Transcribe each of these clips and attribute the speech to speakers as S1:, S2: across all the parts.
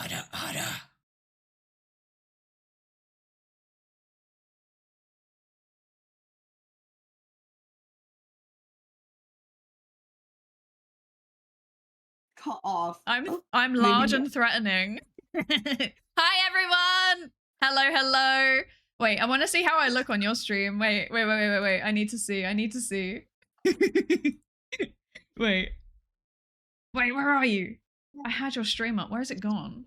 S1: Ada.
S2: Cut off.
S1: I'm large and threatening. Hi everyone! Hello. Wait, I want to see how I look on your stream. Wait. I need to see. Wait, where are you? I had your stream up. Where is it gone?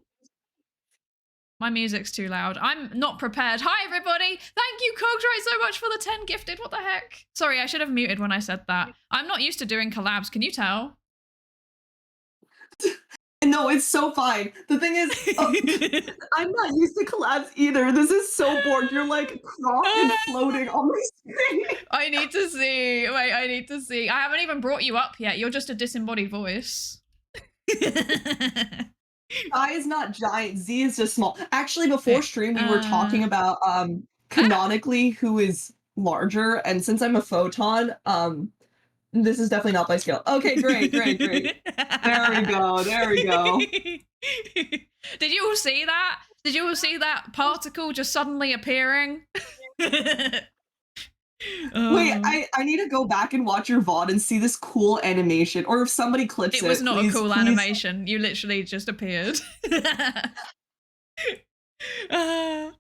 S1: My music's too loud. I'm not prepared. Hi everybody! Thank you, Cogdright, so much for the 10 gifted. What the heck? Sorry, I should have muted when I said that. I'm not used to doing collabs. Can you tell?
S2: No, it's so fine. The thing is, I'm not used to collabs either. This is so bored. You're like cropped and floating on my screen.
S1: I need to see. Wait, I need to see. I haven't even brought you up yet. You're just a disembodied voice.
S2: I is not giant. Z is just small. Actually, before stream, we were talking about canonically who is larger, and since I'm a photon, this is definitely not by scale. Okay, great. There we go.
S1: Did you all see that? Did you all see that particle just suddenly appearing?
S2: Wait, I need to go back and watch your VOD and see this cool animation, or if somebody clips it.
S1: It was not
S2: please,
S1: a cool
S2: please.
S1: animation. You literally just appeared. Oh,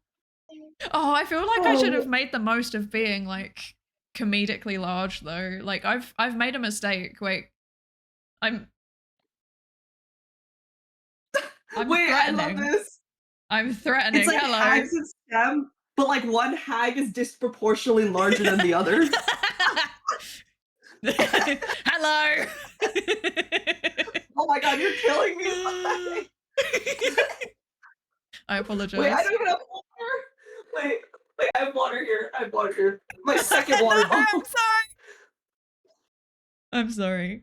S1: I feel like I should have made the most of being like comedically large though. Like I've made a mistake. Wait, I'm
S2: Wait,
S1: threatening.
S2: I love this.
S1: I'm threatening.
S2: It's like
S1: Hello.
S2: Hags and STEM, but like one hag is disproportionately larger than the other.
S1: Hello.
S2: Oh my god, you're killing me.
S1: I apologize.
S2: Wait, I don't even have water. Wait, I have water here. My second water bottle.
S1: I'm sorry.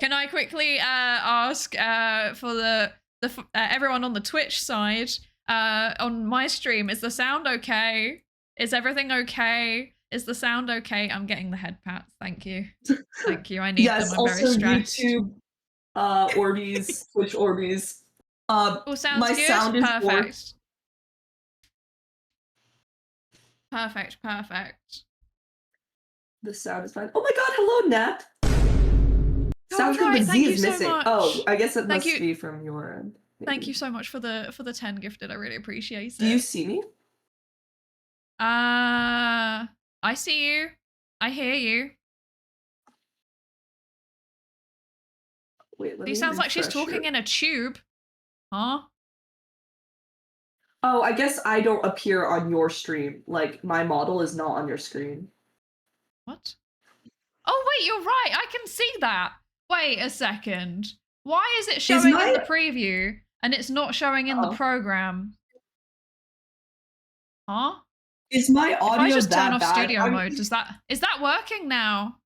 S1: Can I quickly ask for the everyone on the Twitch side, on my stream, is the sound okay? Is everything okay? Is the sound okay? I'm getting the head pats. Thank you. I need them. I'm very stressed.
S2: YouTube, Orbeez, Twitch Orbeez.
S1: All sounds
S2: my
S1: good.
S2: sound is
S1: Perfect.
S2: The sound is fine. Oh my god, hello, Nat. Sounds good, but Z is missing. Oh, I guess it must be from your end. Maybe.
S1: Thank you so much for the 10 gifted. I really appreciate it.
S2: Do you see me?
S1: I see you. I hear you.
S2: Wait, let me
S1: She sounds like she's talking in a tube. Huh?
S2: Oh, I guess I don't appear on your stream. Like, my model is not on your screen.
S1: What? Oh, wait, you're right. I can see that. Wait a second. Why is it showing in the preview and it's not showing in the program? Huh?
S2: Is my audio
S1: if I just
S2: that
S1: turn off
S2: bad?
S1: studio mode, is that working now?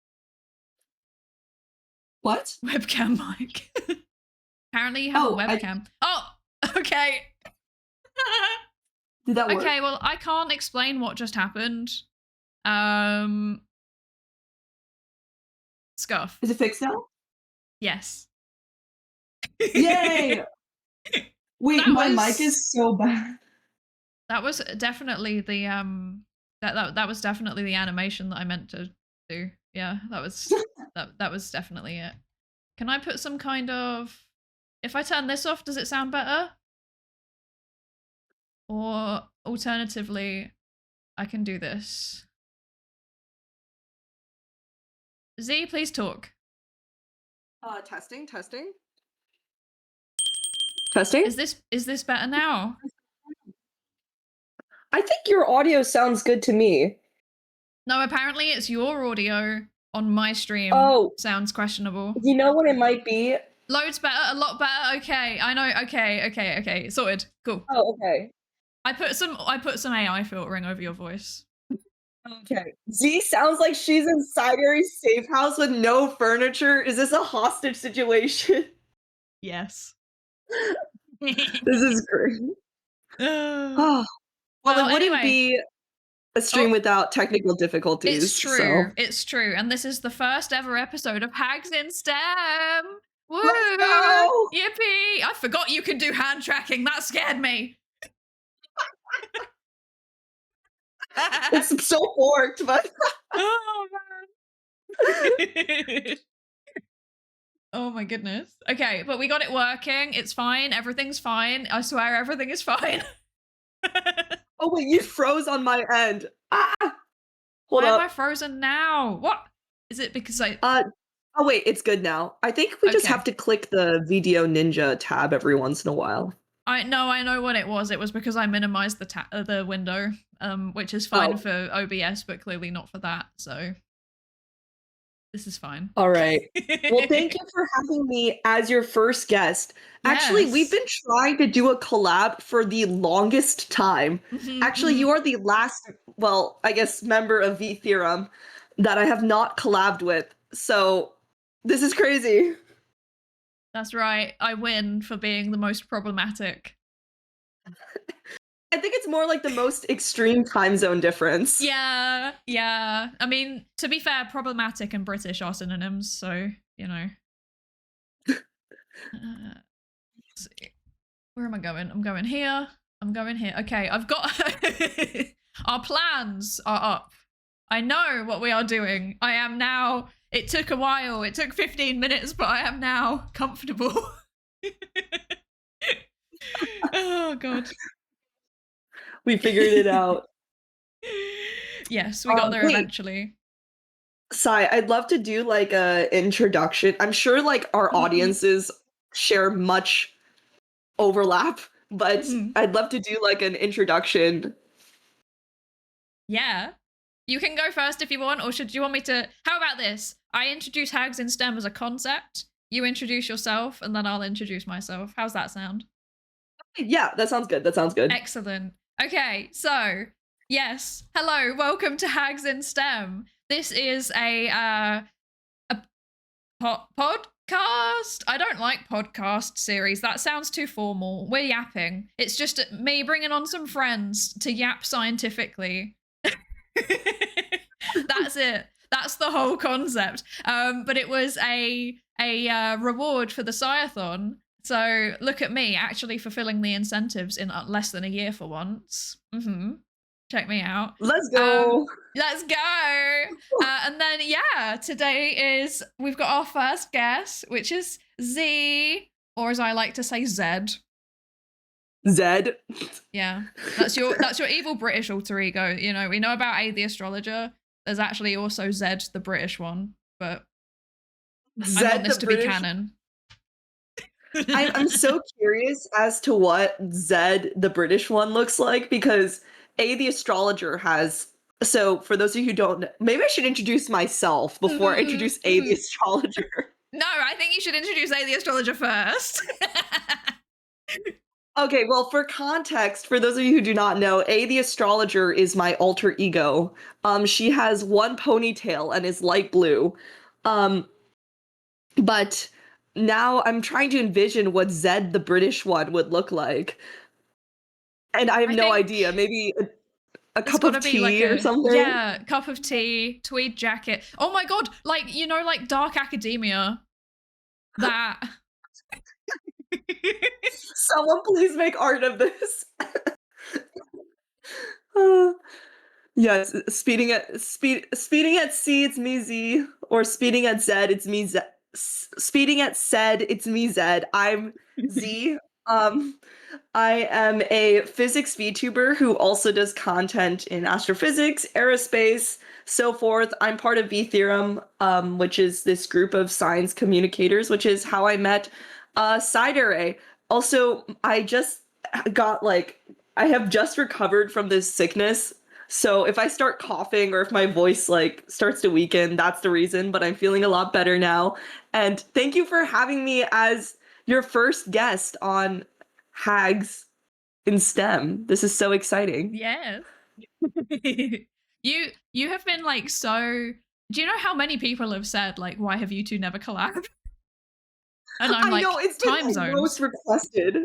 S2: What?
S1: Webcam mic. Apparently you have a webcam. Oh, okay.
S2: Did that work?
S1: Okay, well, I can't explain what just happened. Scuff.
S2: Is it fixed now?
S1: Yes.
S2: Yay! Wait, my mic is so bad.
S1: That was definitely the that was definitely the animation that I meant to do. Yeah, that was that was definitely it. Can I put some kind of, if I turn this off, does it sound better? Or alternatively, I can do this. Z, please talk.
S2: Testing.
S1: Is this better now?
S2: I think your audio sounds good to me.
S1: No, apparently it's your audio on my stream.
S2: Oh,
S1: sounds questionable.
S2: You know what it might be?
S1: Loads better, a lot better. Okay, I know. Okay, sorted. Cool.
S2: Oh, okay.
S1: I put some AI filtering over your voice.
S2: Okay. Z sounds like she's in Psydere's safe house with no furniture. Is this a hostage situation?
S1: Yes.
S2: This is great. Well, it wouldn't be a stream without technical difficulties.
S1: It's true. It's true. And this is the first ever episode of Hags in STEM. Woo!
S2: Let's go!
S1: Yippee! I forgot you can do hand tracking. That scared me.
S2: It's so forked, but
S1: Oh man. Oh my goodness. Okay, but we got it working. It's fine. Everything's fine. I swear everything is fine.
S2: oh wait, you froze on my end. Ah! Hold
S1: Why am I
S2: up.
S1: frozen now? What? Is it because I
S2: Oh wait, it's good now. I think we just
S1: Okay.
S2: have to click the Video Ninja tab every once in a while.
S1: I know what it was. It was because I minimized the window, which is fine
S2: Oh.
S1: for OBS, but clearly not for that. So this is fine.
S2: All right. Well, thank you for having me as your first guest. Actually, we've
S1: Yes.
S2: been trying to do a collab for the longest time.
S1: Mhm,
S2: Actually,
S1: mhm.
S2: you are the last, well, I guess, member of V Theorem that I have not collabed with. So this is crazy.
S1: That's right. I win for being the most problematic.
S2: I think it's more like the most extreme time zone difference.
S1: Yeah, yeah. I mean, to be fair, problematic and British are synonyms, so you know. Let's see. Where am I going? I'm going here. I'm going here. Okay, I've got our plans are up. I know what we are doing. I am now. It took a while. It took 15 minutes, but I am now comfortable. Oh god.
S2: We figured it out.
S1: Yes, we got there
S2: Wait,
S1: eventually.
S2: Sai, I'd love to do like a introduction. I'm sure like our audiences share much overlap, but
S1: Mhm.
S2: I'd love to do like an introduction.
S1: Yeah. You can go first if you want, or should you want me to? How about this? I introduce Hags in STEM as a concept. You introduce yourself, and then I'll introduce myself. How's that sound?
S2: Yeah, that sounds good. That sounds good.
S1: Excellent. Okay, so yes, hello, welcome to Hags in STEM. This is a podcast. I don't like podcast series. That sounds too formal. We're yapping. It's just me bringing on some friends to yap scientifically. That's it. That's the whole concept. But it was a reward for the sciathon. So look at me actually fulfilling the incentives in less than a year for once. Check me out.
S2: Let's go.
S1: Let's go. And then yeah, today we've got our first guest, which is Z, or as I like to say, Zed.
S2: Zed.
S1: Yeah, that's your evil British alter ego. You know, we know about A the astrologer. There's actually also Zed, the British one, but
S2: Zed,
S1: I want this
S2: the
S1: to
S2: British...
S1: be canon.
S2: I'm so curious as to what Zed, the British one, looks like because A the astrologer has. So for those of you who don't know, maybe I should introduce myself before I introduce A the astrologer.
S1: No, I think you should introduce A the astrologer first.
S2: Okay, well, for context, for those of you who do not know, A the astrologer is my alter ego. She has one ponytail and is light blue. But now I'm trying to envision what Zed the British one would look like. And I have no idea. Maybe a cup of tea or something.
S1: Yeah, cup of tea, tweed jacket. Oh my god, like, you know, like dark academia. That.
S2: Someone please make art of this. Yes, speeding at C, it's me Z, or speeding at Z, it's me Z. Speeding at Zed, it's me Zed. I'm Z. I am a physics VTuber who also does content in astrophysics, aerospace, so forth. I'm part of V Theorem, which is this group of science communicators, which is how I met Psydere. Also, I just got I have just recovered from this sickness. So if I start coughing or if my voice starts to weaken, that's the reason, but I'm feeling a lot better now. And thank you for having me as your first guest on Hags in STEM. This is so exciting.
S1: Yes. You have been so. Do you know how many people have said why have you two never collabed? And I'm
S2: I know, it's
S1: time
S2: been
S1: zones.
S2: most requested.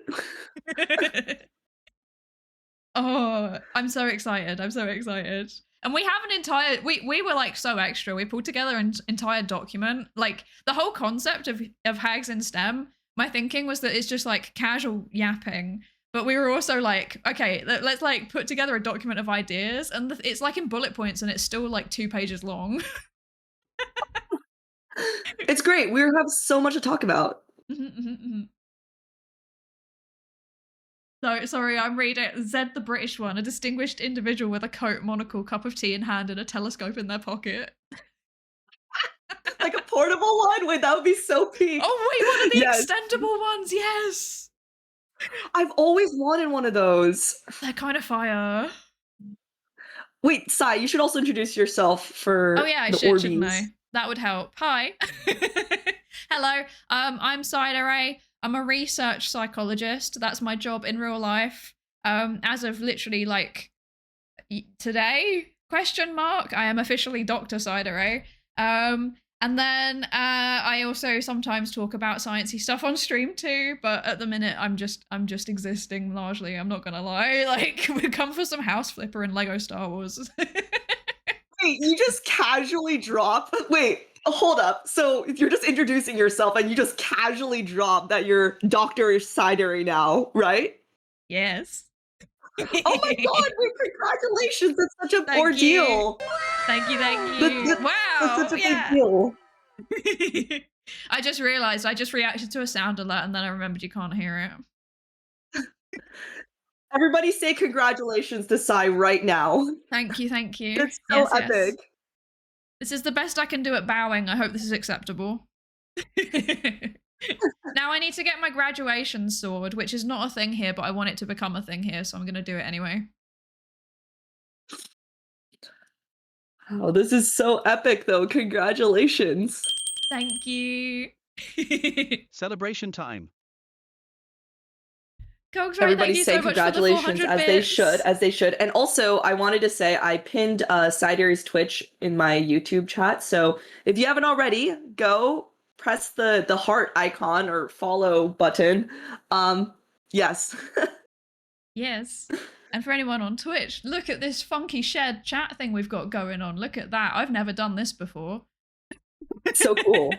S1: Oh, I'm so excited. I'm so excited. And we have an entire we were like so extra. We pulled together an entire document. Like the whole concept of Hags in STEM, my thinking was that it's just like casual yapping. But we were also like, okay, let's like put together a document of ideas, and it's like in bullet points, and it's still like 2 pages long.
S2: It's great. We have so much to talk about.
S1: So sorry, I'm reading Zed the British one, a distinguished individual with a coat, monocle, cup of tea in hand, and a telescope in their pocket.
S2: Like a portable one? Wait, that would be so peak.
S1: Oh wait, one of the
S2: Yes.
S1: extendable ones, yes.
S2: I've always wanted one of those.
S1: They're kind of fire.
S2: Wait, Sai, you should also introduce yourself for
S1: Oh yeah, I
S2: the
S1: should,
S2: Orbeez.
S1: shouldn't I? That would help. Hi. Hello. I'm Psydere. I'm a research psychologist. That's my job in real life. As of literally like today, question mark, I am officially Dr. Psydere. And then I also sometimes talk about sciencey stuff on stream too, but at the minute I'm just existing largely. I'm not gonna lie. Like we come for some House Flipper and Lego Star Wars.
S2: Wait, you just casually drop? Wait, hold up. So you're just introducing yourself and you just casually drop that you're Dr. Psydere now, right?
S1: Yes.
S2: Oh my god, wait, congratulations. That's such an ordeal.
S1: Thank you. Wow.
S2: That's such a big deal.
S1: I just realized I just reacted to a sound alert and then I remembered you can't hear it.
S2: Everybody say congratulations to Sai right now.
S1: Thank you.
S2: That's so epic.
S1: Yes. This is the best I can do at bowing. I hope this is acceptable. Now I need to get my graduation sword, which is not a thing here, but I want it to become a thing here, so I'm going to do it anyway.
S2: Oh, this is so epic, though. Congratulations.
S1: Thank you.
S3: Celebration time.
S2: Everybody say congratulations as they should. And also, I wanted to say I pinned Psydere's Twitch in my YouTube chat. So if you haven't already, go press the heart icon or follow button. Yes.
S1: Yes. And for anyone on Twitch, look at this funky shared chat thing we've got going on. Look at that. I've never done this before.
S2: It's so cool.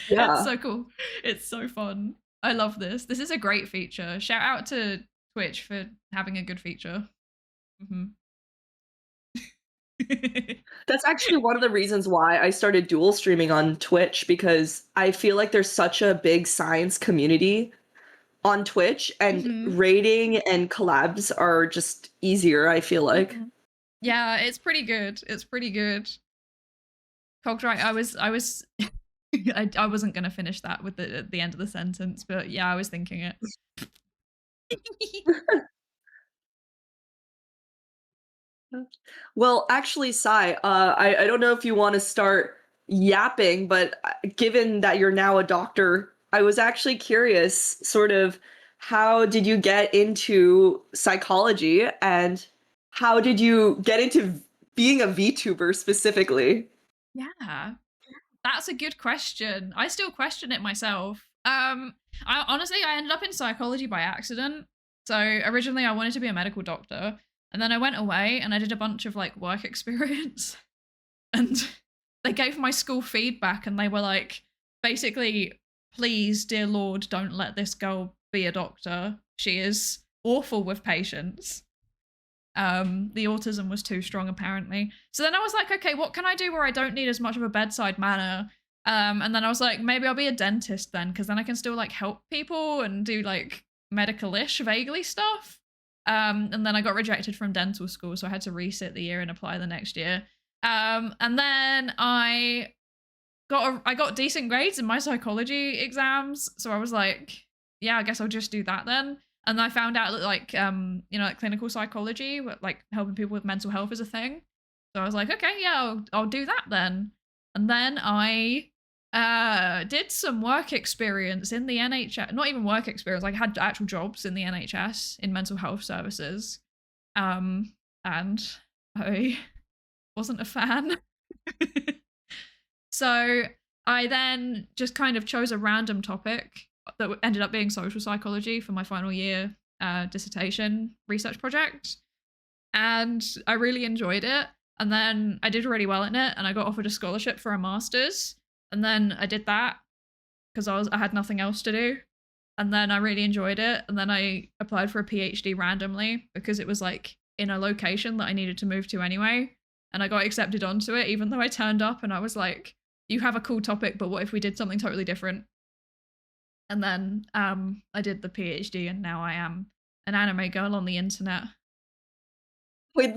S2: Yeah.
S1: It's so cool. It's so fun. I love this. This is a great feature. Shout out to Twitch for having a good feature.
S2: That's actually one of the reasons why I started dual streaming on Twitch, because I feel like there's such a big science community on Twitch, and raiding and collabs are just easier, I feel like.
S1: Yeah, it's pretty good. It's pretty good. Cogged right. I was I wasn't gonna finish that with the end of the sentence, but yeah, I was thinking it.
S2: Well, actually, Sai, I don't know if you want to start yapping, but given that you're now a doctor, I was actually curious, sort of, how did you get into psychology, and how did you get into being a VTuber specifically?
S1: Yeah, that's a good question. I still question it myself. I honestly ended up in psychology by accident. So originally I wanted to be a medical doctor, and then I went away and I did a bunch of like work experience, and they gave my school feedback and they were like, basically, please, dear Lord, don't let this girl be a doctor. She is awful with patients. The autism was too strong apparently. So then I was like, okay, what can I do where I don't need as much of a bedside manner? And then I was like, maybe I'll be a dentist then, because then I can still like help people and do like medical-ish vaguely stuff. And then I got rejected from dental school, so I had to resit the year and apply the next year. And then I got decent grades in my psychology exams, so I was like, yeah, I guess I'll just do that then. And I found out that like like clinical psychology, like helping people with mental health is a thing. So I was like, okay, yeah, I'll do that then. And then I did some work experience in the NHS, not even work experience, like I had actual jobs in the NHS in mental health services. And I wasn't a fan. So I then just kind of chose a random topic that ended up being social psychology for my final year dissertation research project. And I really enjoyed it. And then I did really well in it, and I got offered a scholarship for a master's. And then I did that because I had nothing else to do. And then I really enjoyed it. And then I applied for a PhD randomly because it was like in a location that I needed to move to anyway. And I got accepted onto it, even though I turned up and I was like, you have a cool topic, but what if we did something totally different? And then I did the PhD, and now I am an anime girl on the internet.
S2: Wait,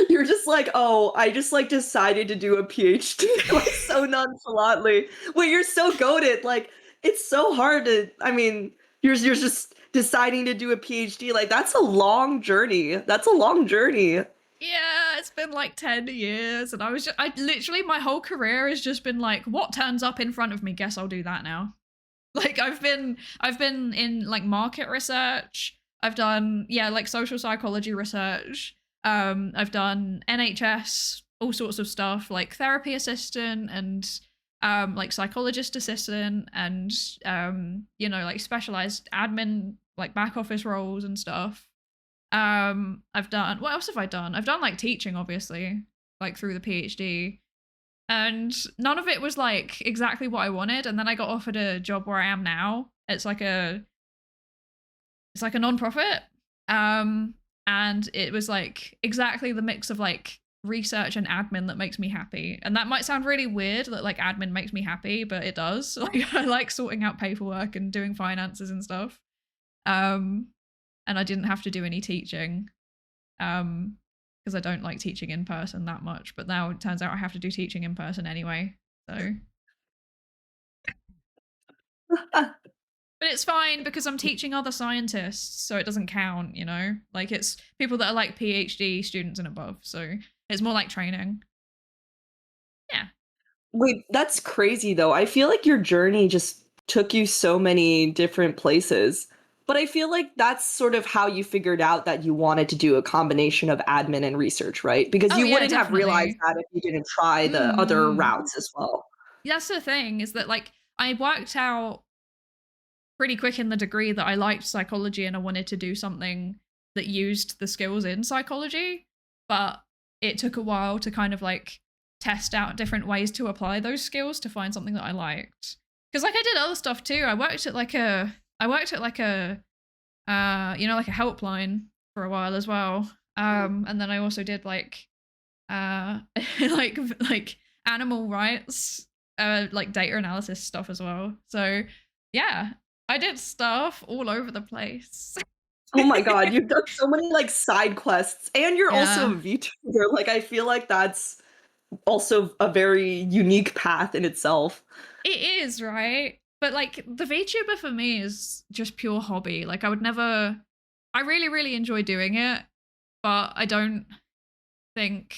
S2: you're just like, oh, I just like decided to do a PhD like so nonchalantly. Wait, you're so goated. Like, it's so hard to. I mean, you're just deciding to do a PhD. Like, that's a long journey. That's a long journey.
S1: Yeah, it's been like 10 years, and I literally, my whole career has just been like, what turns up in front of me? Guess I'll do that now. Like, I've been in like market research. I've done, yeah, like social psychology research. I've done NHS, all sorts of stuff, like therapy assistant and like psychologist assistant and you know, like specialized admin, like back office roles and stuff. I've done, what else have I done? I've done like teaching, obviously, like through the PhD. And none of it was like exactly what I wanted. And then I got offered a job where I am now. It's like a non-profit. And it was like exactly the mix of like research and admin that makes me happy. And that might sound really weird that like admin makes me happy, but it does. Like, I like sorting out paperwork and doing finances and stuff. And I didn't have to do any teaching. Because I don't like teaching in person that much, but now it turns out I have to do teaching in person anyway. So but it's fine because I'm teaching other scientists, so it doesn't count, you know? Like, it's people that are like PhD students and above, so it's more like training. Yeah.
S2: Wait, that's crazy though. I feel like your journey just took you so many different places. But I feel like that's sort of how you figured out that you wanted to do a combination of admin and research, right? Because
S1: Oh
S2: you
S1: yeah,
S2: wouldn't have realized
S1: definitely.
S2: that if you didn't try the other
S1: Mm.
S2: routes as well.
S1: That's the thing, is that like I worked out pretty quick in the degree that I liked psychology and I wanted to do something that used the skills in psychology, but it took a while to kind of like test out different ways to apply those skills to find something that I liked. Because like I did other stuff too. I worked at like a you know, like a helpline for a while as well. And then I also did like like animal rights, like data analysis stuff as well. So yeah, I did stuff all over the place.
S2: Oh my god, you've done so many like side quests, and you're also a
S1: Yeah,
S2: VTuber. Like, I feel like that's also a very unique path in itself.
S1: it is, right? But like the VTuber for me is just pure hobby. Like I would never, I really, really enjoy doing it, but I don't think,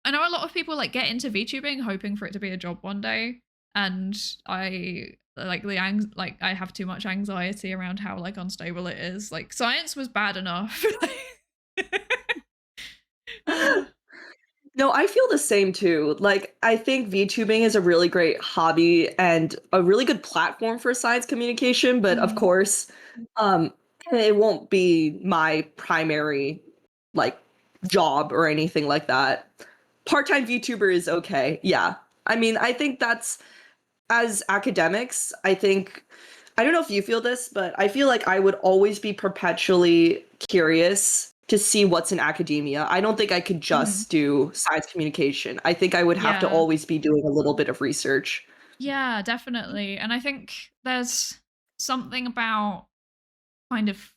S1: I know a lot of people like get into VTubing hoping for it to be a job one day, and I like like I have too much anxiety around how like unstable it is. Like science was bad enough.
S2: No, I feel the same too. Like, I think VTubing is a really great hobby and a really good platform for science communication, but of
S1: Mm.
S2: course, um, it won't be my primary like job or anything like that. Part-time VTuber is okay. Yeah. I mean, I think that's, as academics, I think, I don't know if you feel this, but I feel like I would always be perpetually curious to see what's in academia. I don't think I could
S1: Mhm.
S2: just do science communication. I think I would have to
S1: Yeah.
S2: always be doing a little bit of research.
S1: Yeah, definitely. And I think there's something about kind of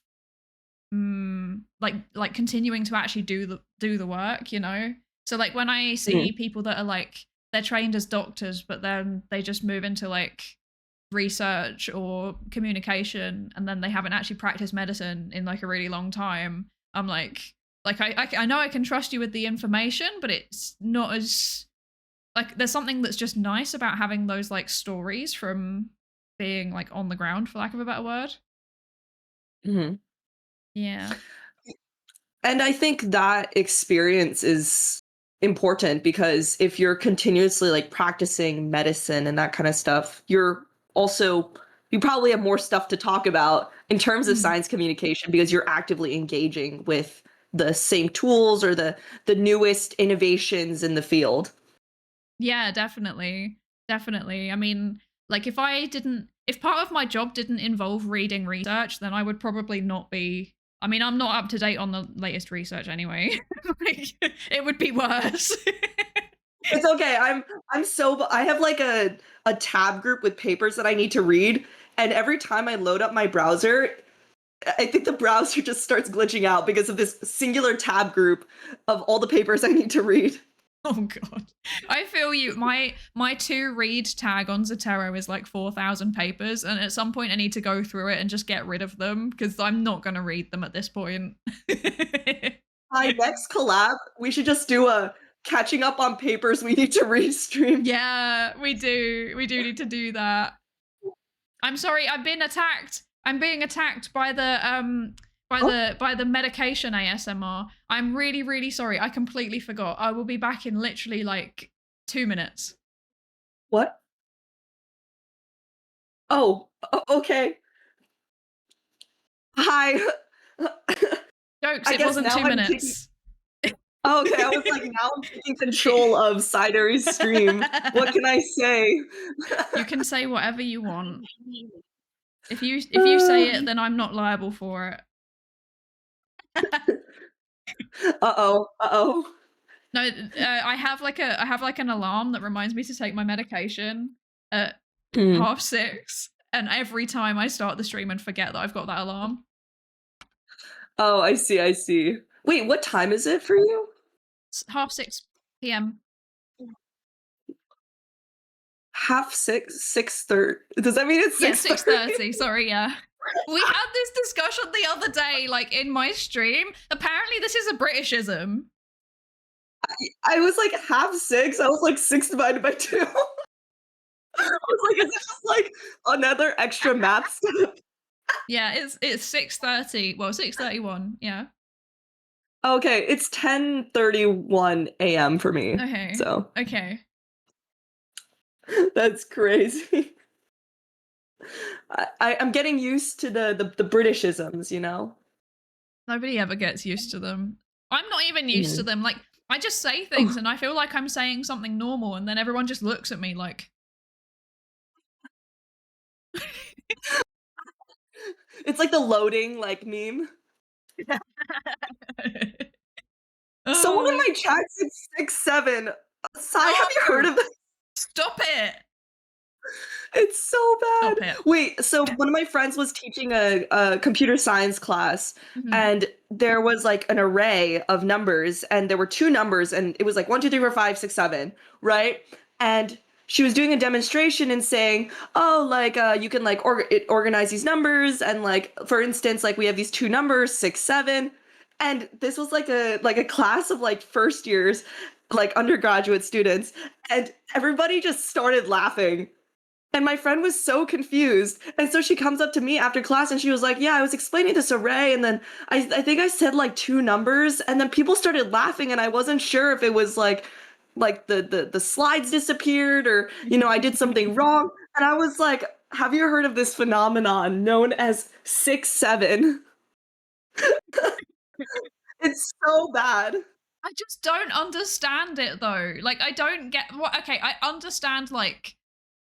S1: like continuing to actually do the work, you know? So like when I see
S2: Mhm.
S1: people that are like they're trained as doctors, but then they just move into like research or communication and then they haven't actually practiced medicine in like a really long time. I'm like I know I can trust you with the information, but it's not as like there's something that's just nice about having those like stories from being like on the ground, for lack of a better word.
S2: Mhm.
S1: Yeah.
S2: And I think that experience is important because if you're continuously like practicing medicine and that kind of stuff, you probably have more stuff to talk about in terms of
S1: Mhm.
S2: science communication because you're actively engaging with the same tools or the newest innovations in the field.
S1: Yeah, definitely. Definitely. I mean, like if part of my job didn't involve reading research, then I would probably not be. I mean, I'm not up to date on the latest research anyway. Like, it would be worse.
S2: It's okay. I have like a tab group with papers that I need to read, and every time I load up my browser, I think the browser just starts glitching out because of this singular tab group of all the papers I need to read.
S1: Oh god. I feel you. My to read tag on Zotero is like 4,000 papers, and at some point I need to go through it and just get rid of them because I'm not going to read them at this point.
S2: My next collab, we should just do a catching up on papers we need to read stream.
S1: Yeah, we do. We do need to do that. I'm sorry, I've been attacked. I'm being attacked by the by the medication ASMR. I'm really, really sorry. I completely forgot. I will be back in literally like 2 minutes.
S2: What? Oh, okay. Hi.
S1: Jokes,
S2: I
S1: it
S2: guess
S1: wasn't
S2: now
S1: 2
S2: I'm
S1: minutes.
S2: Okay, I was like, now I'm taking control of Psydere's stream. What can I say?
S1: You can say whatever you want. If you say it, then I'm not liable for it.
S2: Uh-oh.
S1: No, I have like an alarm that reminds me to take my medication at 6:30, and every time I start the stream and forget that I've got that alarm.
S2: Oh, I see. Wait, what time is it for you?
S1: It's 6:30 p.m.
S2: 6:30. Does that mean it's 6:30?
S1: Yeah, 6:30. Sorry, yeah. We had this discussion the other day, like in my stream. Apparently, this is a Britishism.
S2: I was like 6:30. I was like 6 divided by 2. I was like, is it just like another extra math step?
S1: Yeah, it's 6:30. Well, 6:31. Yeah.
S2: Okay, it's 10:31 a.m. for me.
S1: Okay.
S2: So
S1: Okay.
S2: that's crazy. I'm getting used to the Britishisms, you know?
S1: Nobody ever gets used to them. I'm not even used to them. Like, I just say things and I feel like I'm saying something normal, and then everyone just looks at me like.
S2: It's like the loading like meme. Someone in my chat said 6'7". Sai, have you heard of this?
S1: Stop it!
S2: It's so bad.
S1: Stop it.
S2: Wait, so one of my friends was teaching a computer science class, and there was like an array of numbers, and there were 2 numbers, and it was like 1, 2, 3, 4, 5, 6, 7, right? And she was doing a demonstration and saying, oh, like you can like organize these numbers, and like for instance, like we have these 2 numbers, 6, 7, and this was like a class of like first years, like undergraduate students, and everybody just started laughing. And my friend was so confused. And so she comes up to me after class and she was like, yeah, I was explaining this array. And then I think I said like 2 numbers. And then people started laughing. And I wasn't sure if it was like the slides disappeared or, you know, I did something wrong. And I was like, have you heard of this phenomenon known as 6'7"? It's so bad.
S1: I just don't understand it though. Like, I don't get what. Okay, I understand like.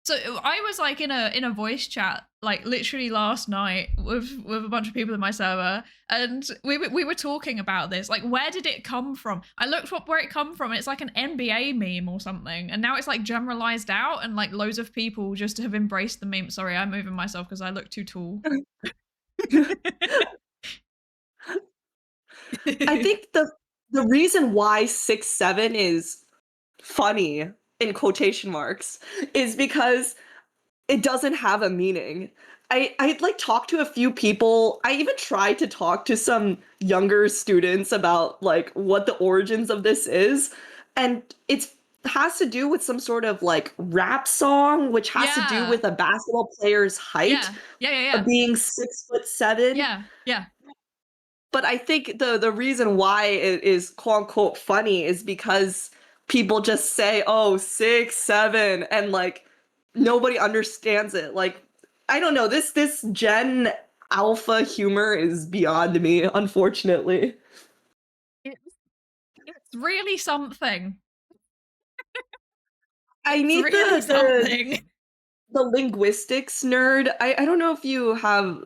S1: So I was like in a voice chat like literally last night with a bunch of people in my server, and we were talking about this. Like, where did it come from? I looked up where it come from. It's like an NBA meme or something, and now it's like generalized out, and like loads of people just have embraced the meme. Sorry, I'm moving myself because I look too tall.
S2: I think the reason why 6'7" is funny in quotation marks is because it doesn't have a meaning. I like talked to a few people. I even tried to talk to some younger students about like what the origins of this is, and it has to do with some sort of like rap song, which has to do with a basketball player's height of being 6'7".
S1: Yeah.
S2: But I think the reason why it is quote unquote funny is because people just say, oh, 6'7", and like nobody understands it. Like, I don't know, this Gen Alpha humor is beyond me, unfortunately.
S1: It's really something.
S2: I
S1: It's
S2: need
S1: really something.
S2: the linguistics nerd. I don't know if you have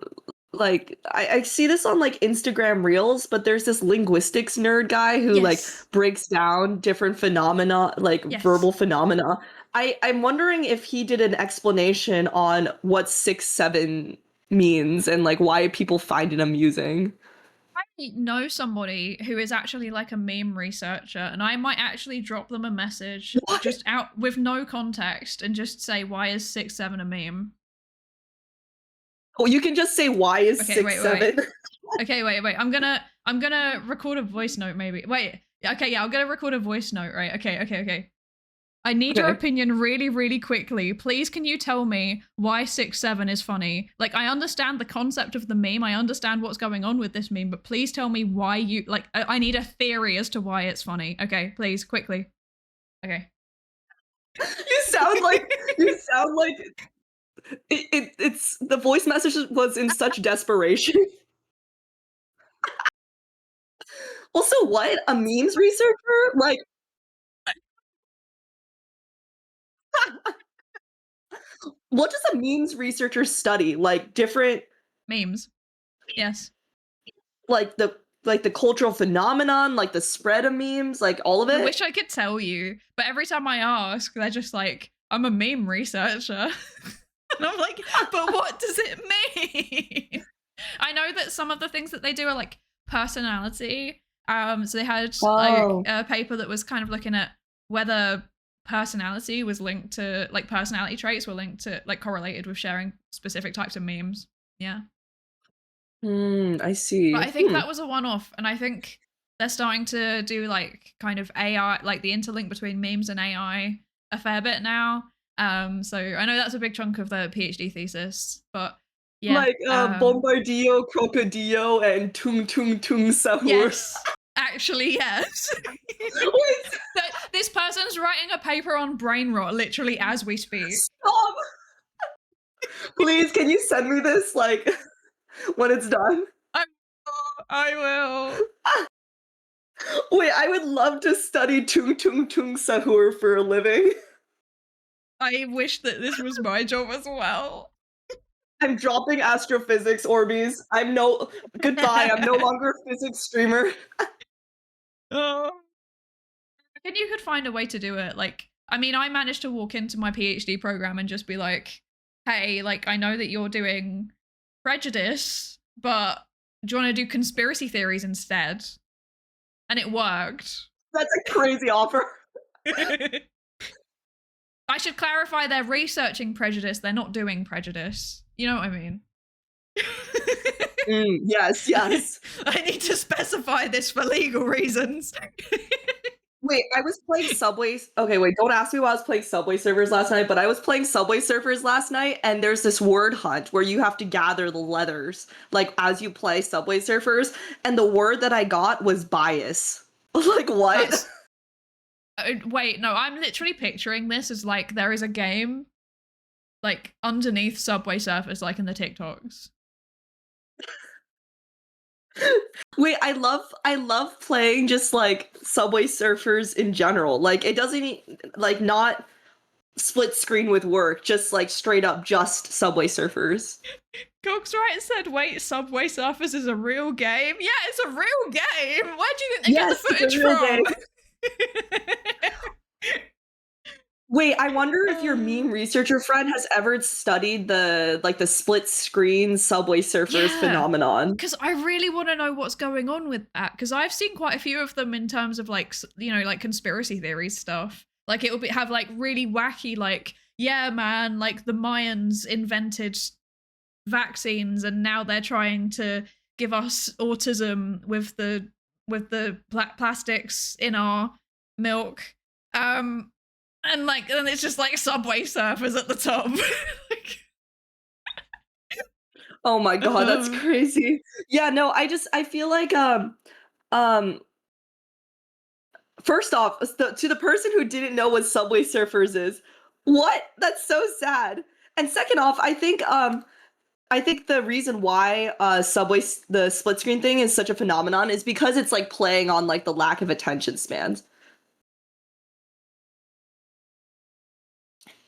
S2: like I see this on like Instagram Reels, but there's this linguistics nerd guy who like
S1: Yes.
S2: breaks down different phenomena, like
S1: Yes.
S2: verbal phenomena. I'm wondering if he did an explanation on what 6-7 means and like why people find it amusing.
S1: I know somebody who is actually like a meme researcher, and I might actually drop them a message
S2: What?
S1: just out with no context and just say, why is 6-7 a meme?
S2: Oh, you can just say why is
S1: Okay,
S2: 6-7.
S1: Okay, wait. I'm gonna record a voice note maybe. Wait. Okay, yeah, I'm gonna record a voice note, right? Okay. I need your
S2: Okay.
S1: opinion really, really quickly. Please, can you tell me why 6-7 is funny? Like, I understand the concept of the meme. I understand what's going on with this meme, but please tell me why you like. I need a theory as to why it's funny. Okay, please, quickly. Okay.
S2: You sound like it's the voice message was in such desperation. Also, what? A memes researcher? Like, what does a memes researcher study? Like different,
S1: Memes. Yes.
S2: like the cultural phenomenon, like the spread of memes, like all of
S1: I
S2: it?
S1: wish I could tell you, but every time I ask, they're just like, I'm a meme researcher. And I'm like, but what does it mean? I know that some of the things that they do are like personality. So they had like
S2: Oh.
S1: a paper that was kind of looking at whether personality was linked to like personality traits were linked to like correlated with sharing specific types of memes. Yeah.
S2: I see.
S1: But I think that was a one-off, and I think they're starting to do like kind of AI, like the interlink between memes and AI a fair bit now. So I know that's a big chunk of the PhD thesis, but yeah.
S2: Like Bombardillo, Crocodillo, and Tung Tung Tung Sahur.
S1: Yes. Actually, yes.
S2: Wait,
S1: This person's writing a paper on brain rot literally as we speak.
S2: stop! Please, can you send me this like when it's done?
S1: I will.
S2: Wait, I would love to study Tung Tung Tung Sahur for a living.
S1: I wish that this was my job as well.
S2: I'm dropping astrophysics, Orbeez. Goodbye. I'm no longer a physics streamer.
S1: Oh. And you could find a way to do it. Like, I mean, I managed to walk into my PhD program and just be like, hey, like, I know that you're doing prejudice, but do you want to do conspiracy theories instead? And it worked.
S2: That's a crazy offer.
S1: I should clarify they're researching prejudice, they're not doing prejudice. You know what I mean?
S2: Yes.
S1: I need to specify this for legal reasons.
S2: Wait, I was playing Subway. Okay, wait, don't ask me why I was playing Subway Surfers last night, but I was playing Subway Surfers last night, and there's this word hunt where you have to gather the letters, like, as you play Subway Surfers, and the word that I got was bias. Like, what?
S1: Wait, no, I'm literally picturing this as like there is a game like underneath Subway Surfers, like in the TikToks.
S2: Wait, I love playing just like Subway Surfers in general. Like it doesn't like not split screen with work, just like straight up just Subway Surfers.
S1: Coxwright said, wait, Subway Surfers is a real game? Yeah, it's a real game! Where do you think they get the footage from?
S2: Wait, I wonder if your meme researcher friend has ever studied the split screen Subway Surfers phenomenon.
S1: Because I really want to know what's going on with that. Because I've seen quite a few of them in terms of like, you know, like conspiracy theories stuff. Like it will have like really wacky, like, yeah, man, like the Mayans invented vaccines and now they're trying to give us autism with the plastics in our milk. And like, and it's just like Subway Surfers at the top. Like,
S2: oh my god, that's crazy. Yeah, no, I feel like first off, to the person who didn't know what Subway Surfers is, what? That's so sad. And second off, I think I think the reason why the split screen thing is such a phenomenon is because it's like playing on like the lack of attention spans.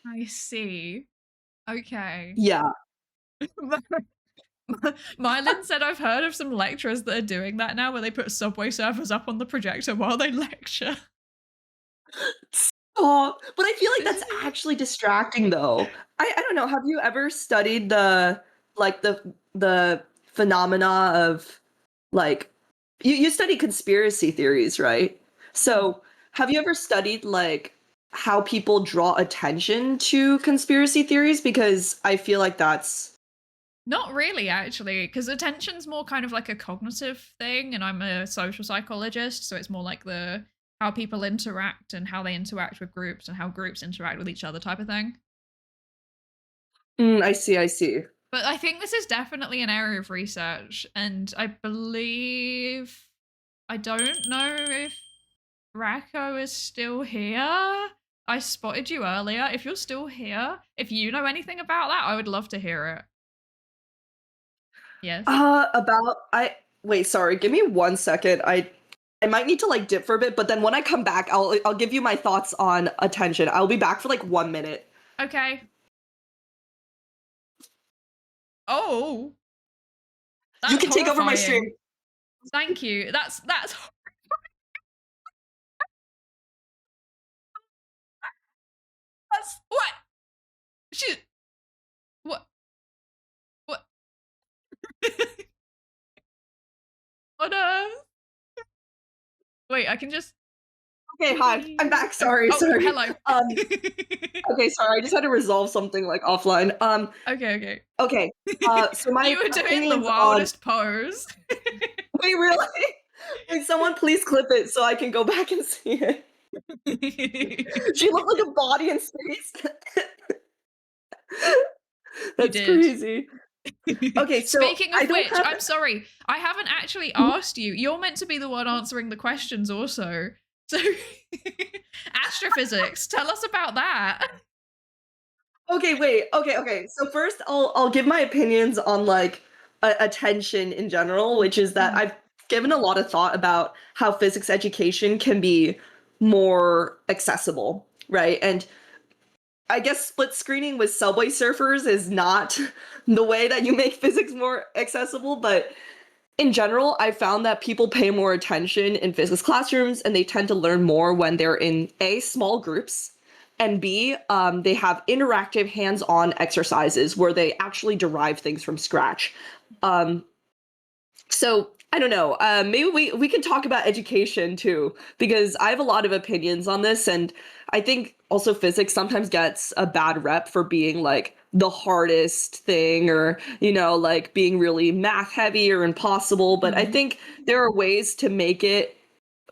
S1: I see. Okay.
S2: Yeah.
S1: Mylin said I've heard of some lecturers that are doing that now where they put Subway surfers up on the projector while they lecture.
S2: Oh, but I feel like that's actually distracting though. I don't know. Have you ever studied the phenomena of like you study conspiracy theories, right? So have you ever studied like how people draw attention to conspiracy theories? Because I feel like that's
S1: Not really, actually, because attention's more kind of like a cognitive thing, and I'm a social psychologist, so it's more like the how people interact and how they interact with groups and how groups interact with each other type of thing.
S2: I see, I see.
S1: But I think this is definitely an area of research, and I believe I don't know if Racco is still here. I spotted you earlier. If you're still here, if you know anything about that, I would love to hear it. Yes.
S2: Wait, sorry, give me 1 second. I might need to like dip for a bit, but then when I come back, I'll give you my thoughts on attention. I'll be back for like 1 minute.
S1: Okay. Oh.
S2: You can take over my stream.
S1: Thank you. That's That's what? What? What? What Wait, I can just
S2: Okay, hi. I'm back. Sorry,
S1: Oh,
S2: sorry.
S1: hello.
S2: Okay, sorry. I just had to resolve something like offline.
S1: Okay.
S2: Okay. So my
S1: You were doing the
S2: opinions
S1: wildest pose.
S2: Wait, really? Wait, someone please clip it so I can go back and see it. She looked like a body in space. That's crazy. Okay, so
S1: Speaking of which,
S2: have...
S1: I'm sorry, I haven't actually asked you. You're meant to be the one answering the questions also. So astrophysics, tell us about that.
S2: Okay, wait. Okay. So first I'll give my opinions on like attention in general, which is that I've given a lot of thought about how physics education can be more accessible, right? And I guess split screening with Subway Surfers is not the way that you make physics more accessible, but in general, I found that people pay more attention in physics classrooms and they tend to learn more when they're in A, small groups, and B, they have interactive hands-on exercises where they actually derive things from scratch. So I don't know. Maybe we can talk about education too, because I have a lot of opinions on this, and I think also physics sometimes gets a bad rep for being like the hardest thing, or like being really math heavy or impossible. But I think there are ways to make it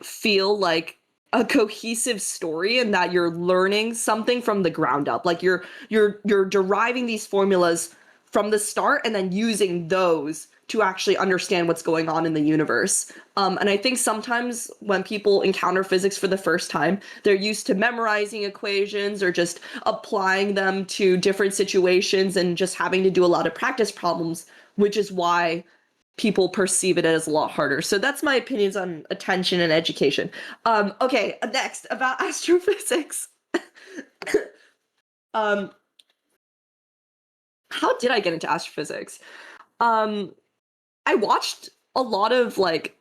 S2: feel like a cohesive story and that you're learning something from the ground up. Like you're deriving these formulas from the start and then using those to actually understand what's going on in the universe. And I think sometimes when people encounter physics for the first time, they're used to memorizing equations or just applying them to different situations and just having to do a lot of practice problems, which is why people perceive it as a lot harder. So that's my opinions on attention and education. Okay, next about astrophysics. How did I get into astrophysics? I watched a lot of like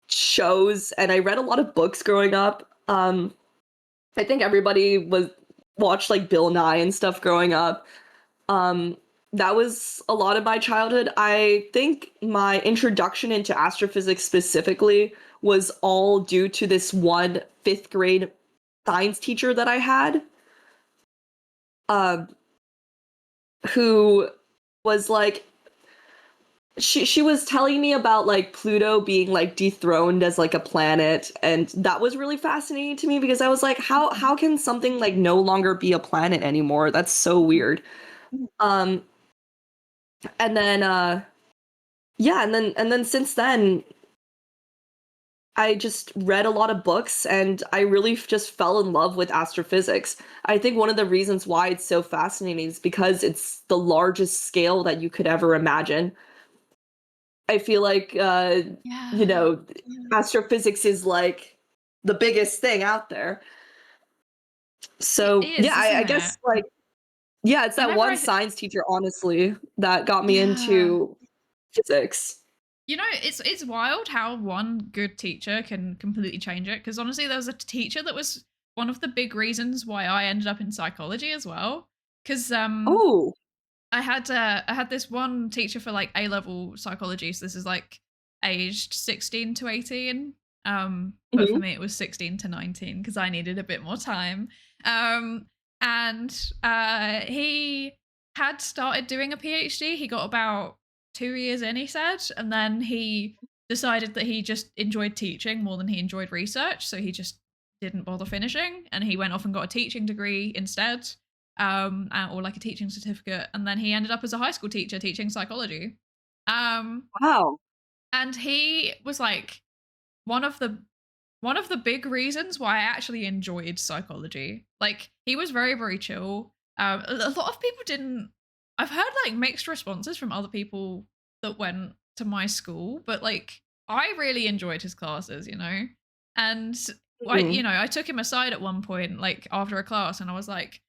S2: shows and I read a lot of books growing up. I think everybody watched like Bill Nye and stuff growing up. That was a lot of my childhood. I think my introduction into astrophysics specifically was all due to this one 5th grade science teacher that I had, who was like, she was telling me about like Pluto being like dethroned as like a planet, and that was really fascinating to me because I was like, how can something like no longer be a planet anymore? That's so weird. And then and then since then I just read a lot of books and I really just fell in love with astrophysics. I think one of the reasons why it's so fascinating is because it's the largest scale that you could ever imagine. I feel like,
S1: Yeah.
S2: you know, astrophysics is like the biggest thing out there.
S1: It
S2: So, yeah,
S1: is, isn't
S2: I
S1: it?
S2: guess, like, yeah, it's that
S1: Whenever
S2: one science teacher, honestly, that got me
S1: yeah.
S2: into physics.
S1: You know, it's wild how one good teacher can completely change it. Because honestly, there was a teacher that was one of the big reasons why I ended up in psychology as well. Because
S2: Oh.
S1: I had this one teacher for like A level psychology. So this is like aged 16 to 18. But for
S2: Mhm.
S1: me it was 16 to 19 because I needed a bit more time. Um, and he had started doing a PhD. He got about 2 years in, he said, and then he decided that he just enjoyed teaching more than he enjoyed research. So he just didn't bother finishing, and he went off and got a teaching degree instead, or like a teaching certificate, and then he ended up as a high school teacher teaching psychology. Um,
S2: Wow.
S1: and he was like one of the one of the big reasons why I actually enjoyed psychology. Like he was very very chill. A lot of people didn't. I've heard like mixed responses from other people that went to my school, but like I really enjoyed his classes, you know. And
S2: Mhm.
S1: I took him aside at one point, like after a class, and I was like,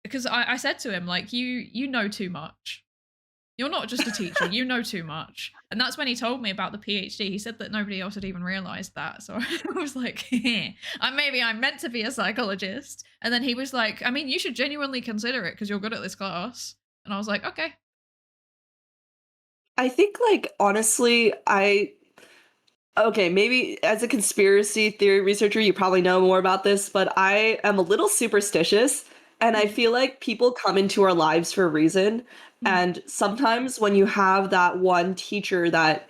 S1: because I said to him like, you know too much. You're not just a teacher, you know too much. And that's when he told me about the PhD. He said that nobody else had even realized that. So I was like, maybe I'm meant to be a psychologist. And then he was like, I mean, you should genuinely consider it because you're good at this class. And I was like, okay.
S2: I think, like, honestly, okay, maybe as a conspiracy theory researcher, you probably know more about this, but I am a little superstitious, and I
S1: Mm,
S2: feel like people come into our lives for a reason.
S1: mm,
S2: And sometimes when you have that one teacher that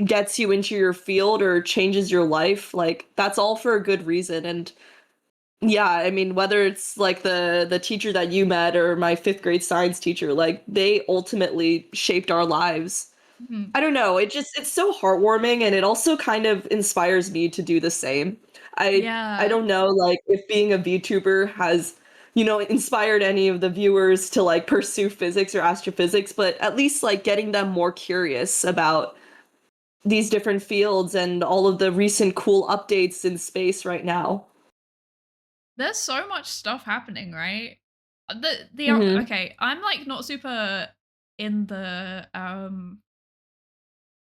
S2: gets you into your field or changes your life, like, that's all for a good reason. And yeah, I mean, whether it's like the teacher that you met or my fifth grade science teacher, like, they ultimately shaped our lives.
S1: mhm.
S2: I don't know, it's so heartwarming, and it also kind of inspires me to do the same. I
S1: Yeah.
S2: don't know, like, if being a VTuber has, inspired any of the viewers to, like, pursue physics or astrophysics, but at least, like, getting them more curious about these different fields and all of the recent cool updates in space right now.
S1: There's so much stuff happening, right?
S2: Mhm.
S1: Okay, I'm like not super in the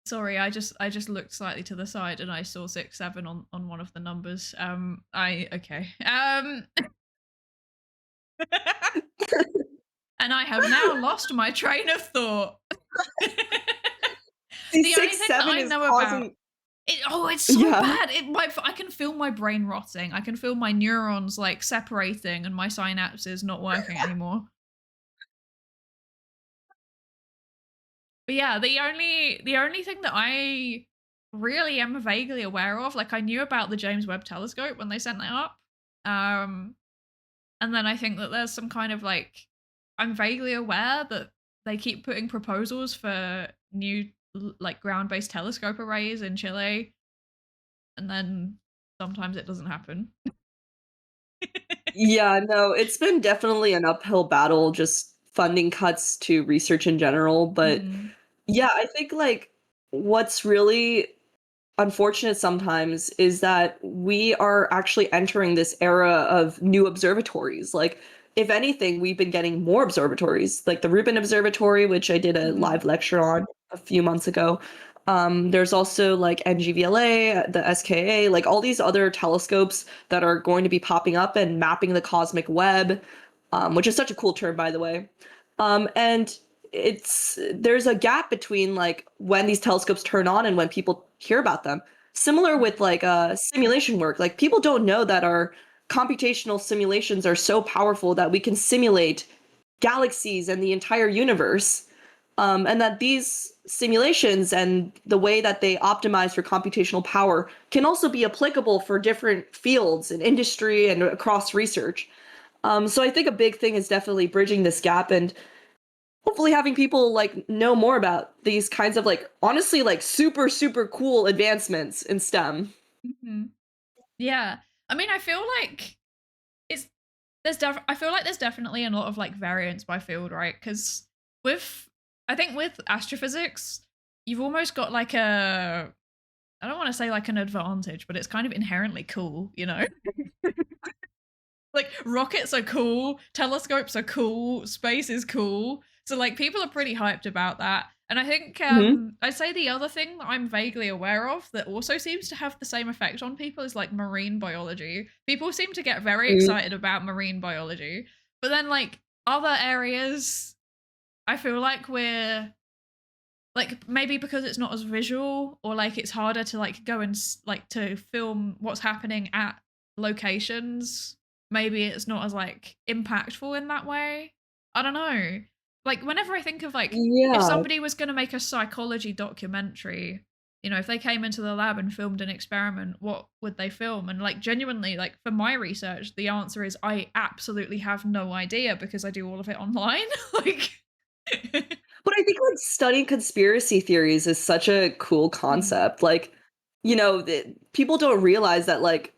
S1: sorry, I just looked slightly to the side and I saw 6 7 on one of the numbers. I okay. And I have now lost my train of thought.
S2: See,
S1: The only
S2: six
S1: thing that
S2: seven
S1: I
S2: is
S1: know about
S2: causing.
S1: it's so
S2: Yeah.
S1: bad. I can feel my brain rotting. I can feel my neurons like separating and my synapses not working anymore. But yeah, the only thing that I really am vaguely aware of, like I knew about the James Webb Telescope when they sent that up. Um and then I think that there's some kind of like I'm vaguely aware that they keep putting proposals for new like ground-based telescope arrays in Chile, and then sometimes it doesn't happen.
S2: Yeah, no, it's been definitely an uphill battle, just funding cuts to research in general. But
S1: Mhm.
S2: yeah, I think like what's really unfortunate sometimes is that we are actually entering this era of new observatories. Like, if anything, we've been getting more observatories, like the Rubin Observatory, which I did a
S1: Mhm.
S2: live lecture on a few months ago. There's also like NGVLA, the SKA, like all these other telescopes that are going to be popping up and mapping the cosmic web, which is such a cool term, by the way. And there's a gap between like when these telescopes turn on and when people hear about them. Similar with like simulation work. Like, people don't know that our computational simulations are so powerful that we can simulate galaxies and the entire universe. And that these simulations and the way that they optimize for computational power can also be applicable for different fields in industry and across research. So I think a big thing is definitely bridging this gap. And hopefully having people like know more about these kinds of like honestly like super super cool advancements in STEM.
S1: Mm-hmm. Yeah. I mean, I feel like it's I feel like there's definitely a lot of like variance by field, right? Because with I think with astrophysics, you've almost got like a I don't want to say like an advantage, but it's kind of inherently cool, you know? Like rockets are cool, telescopes are cool, space is cool. So like people are pretty hyped about that. And I think
S2: Mm-hmm.
S1: I'd say the other thing that I'm vaguely aware of that also seems to have the same effect on people is like marine biology. People seem to get very excited about marine biology, but then like other areas, I feel like we're like maybe because it's not as visual or like it's harder to like go and like to film what's happening at locations, maybe it's not as like impactful in that way. I don't know, like whenever I think of like if
S2: Yeah.
S1: somebody was going to make a psychology documentary, you know, if they came into the lab and filmed an experiment, what would they film? And like genuinely, like for my research, the answer is I absolutely have no idea because I do all of it online. Like
S2: But I think like studying conspiracy theories is such a cool
S1: Hmm.
S2: concept. Like, people don't realize that like,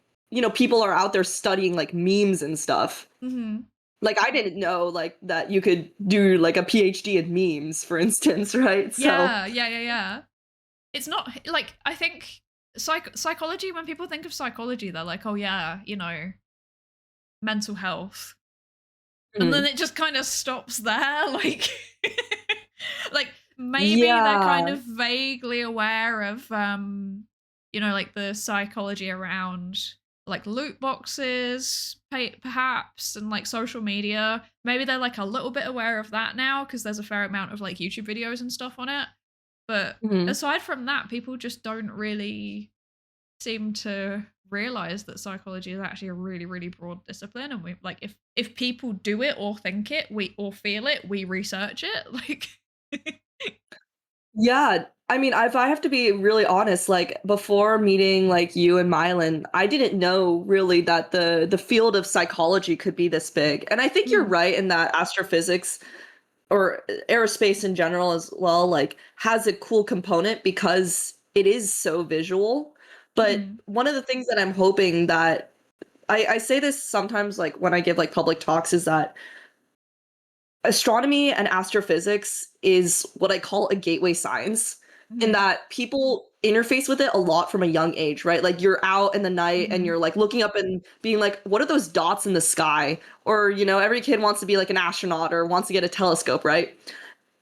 S2: people are out there studying like memes and stuff.
S1: Mhm.
S2: Like I didn't know like that you could do like a PhD in memes, for instance, right? So,
S1: Yeah, yeah, yeah, yeah. It's not like I think psychology. When people think of psychology, they're like, "Oh yeah, you know, mental health," and then
S2: mhm.
S1: it just kind of stops there. Like, like maybe they're kind
S2: Yeah.
S1: of vaguely aware of, you know, like the psychology around like loot boxes, perhaps, and like social media. Maybe they're like a little bit aware of that now because there's a fair amount of like YouTube videos and stuff on it. But
S2: Mhm.
S1: aside from that, people just don't really seem to realize that psychology is actually a really, really broad discipline. And we like if people do it or think it, we or feel it, we research it. Like
S2: Yeah, I mean, if I have to be really honest, like before meeting like you and Mylan, I didn't know really that the field of psychology could be this big. And I think you're
S1: mm,
S2: right in that astrophysics or aerospace in general as well, like has a cool component because it is so visual. But
S1: mhm,
S2: one of the things that I'm hoping that I say this sometimes like when I give like public talks is that astronomy and astrophysics is what I call a gateway science in
S1: mhm,
S2: that people interface with it a lot from a young age, right? Like you're out in the night and
S1: mhm,
S2: you're like looking up and being like, what are those dots in the sky? Or, every kid wants to be like an astronaut or wants to get a telescope, right?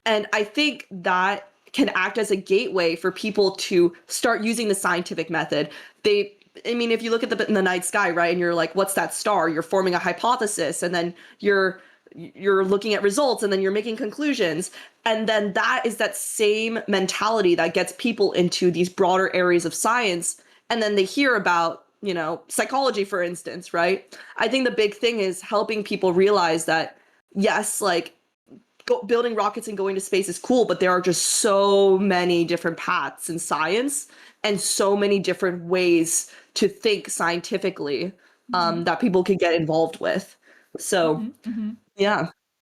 S2: And I think that can act as a gateway for people to start using the scientific method. I mean, if you look at in the night sky, right, and you're like, what's that star? You're forming a hypothesis, and then you're looking at results, and then you're making conclusions, and then that is that same mentality that gets people into these broader areas of science, and then they hear about psychology, for instance, right? I think the big thing is helping people realize that yes, like building rockets and going to space is cool, but there are just so many different paths in science and so many different ways to think scientifically
S1: mhm,
S2: that people can get involved with. So,
S1: mhm, mhm.
S2: yeah.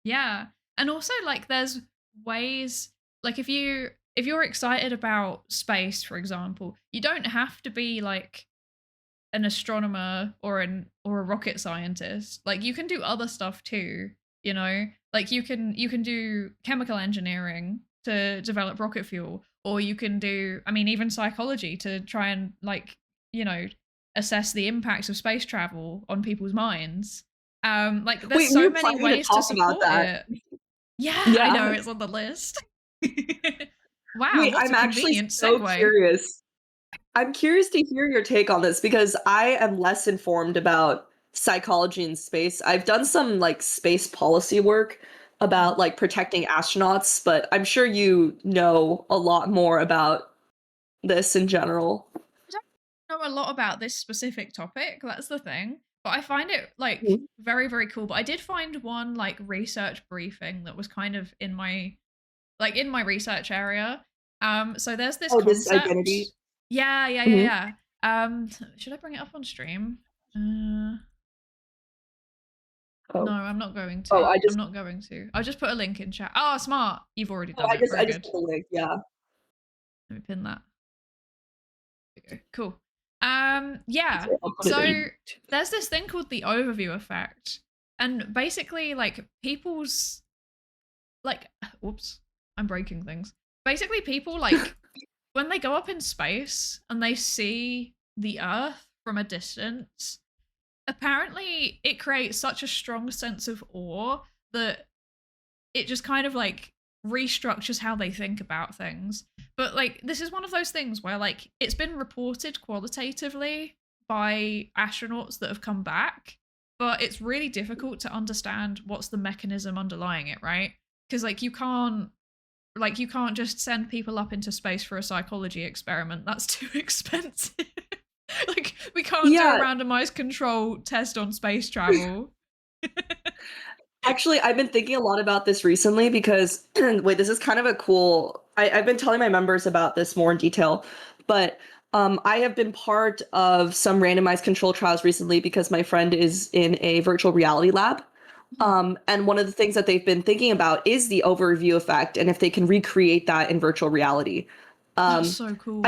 S1: Yeah. And also like there's ways like if you're excited about space, for example, you don't have to be like an astronomer or a rocket scientist. Like you can do other stuff too, you know? Like you can do chemical engineering to develop rocket fuel, or you can do I mean even psychology to try and like, you know, assess the impacts of space travel on people's minds. Like there's
S2: Wait, we
S1: so
S2: were
S1: many
S2: planning to
S1: ways to
S2: talk about
S1: support
S2: that.
S1: it. Yeah, I know
S2: Yeah.
S1: it's on the list. Wow,
S2: Wait,
S1: what a
S2: I'm actually
S1: convenient
S2: so
S1: segue.
S2: curious. I'm curious to hear your take on this because I am less informed about psychology in space. I've done some like space policy work
S1: Mhm.
S2: about like protecting astronauts, but I'm sure you know a lot more about this in general.
S1: I don't know a lot about this specific topic. That's the thing. But I find it like
S2: Mhm.
S1: very, very cool. But I did find one like research briefing that was kind of in my research area. So there's this
S2: Oh, this
S1: concept.
S2: identity.
S1: Yeah, yeah, yeah,
S2: Mhm.
S1: yeah. Should I bring it up on stream?
S2: Oh.
S1: No, I'm not going to.
S2: Oh,
S1: I'm not going to. I'll just put a link in chat. Oh, smart. You've already
S2: oh,
S1: done it.
S2: I
S1: Very
S2: just
S1: good.
S2: put the link. Yeah.
S1: Let me pin that. There we go. Cool. Yeah.
S2: Sorry, I'll put it
S1: So
S2: in.
S1: there's this thing called the overview effect. And basically, like, people's like whoops, I'm breaking things. Basically, people like when they go up in space and they see the Earth from a distance, apparently it creates such a strong sense of awe that it just kind of like restructures how they think about things. But like this is one of those things where like it's been reported qualitatively by astronauts that have come back, but it's really difficult to understand what's the mechanism underlying it, right? Because like you can't just send people up into space for a psychology experiment. That's too expensive. Like we can't do a randomized control test on space travel.
S2: Actually, I've been thinking a lot about this recently because, wait, this is kind of a cool. I've been telling my members about this more in detail, but I have been part of some randomized control trials recently because my friend is in a virtual reality lab. And one of the things that they've been thinking about is the overview effect and if they can recreate that in virtual reality.
S1: That's so cool.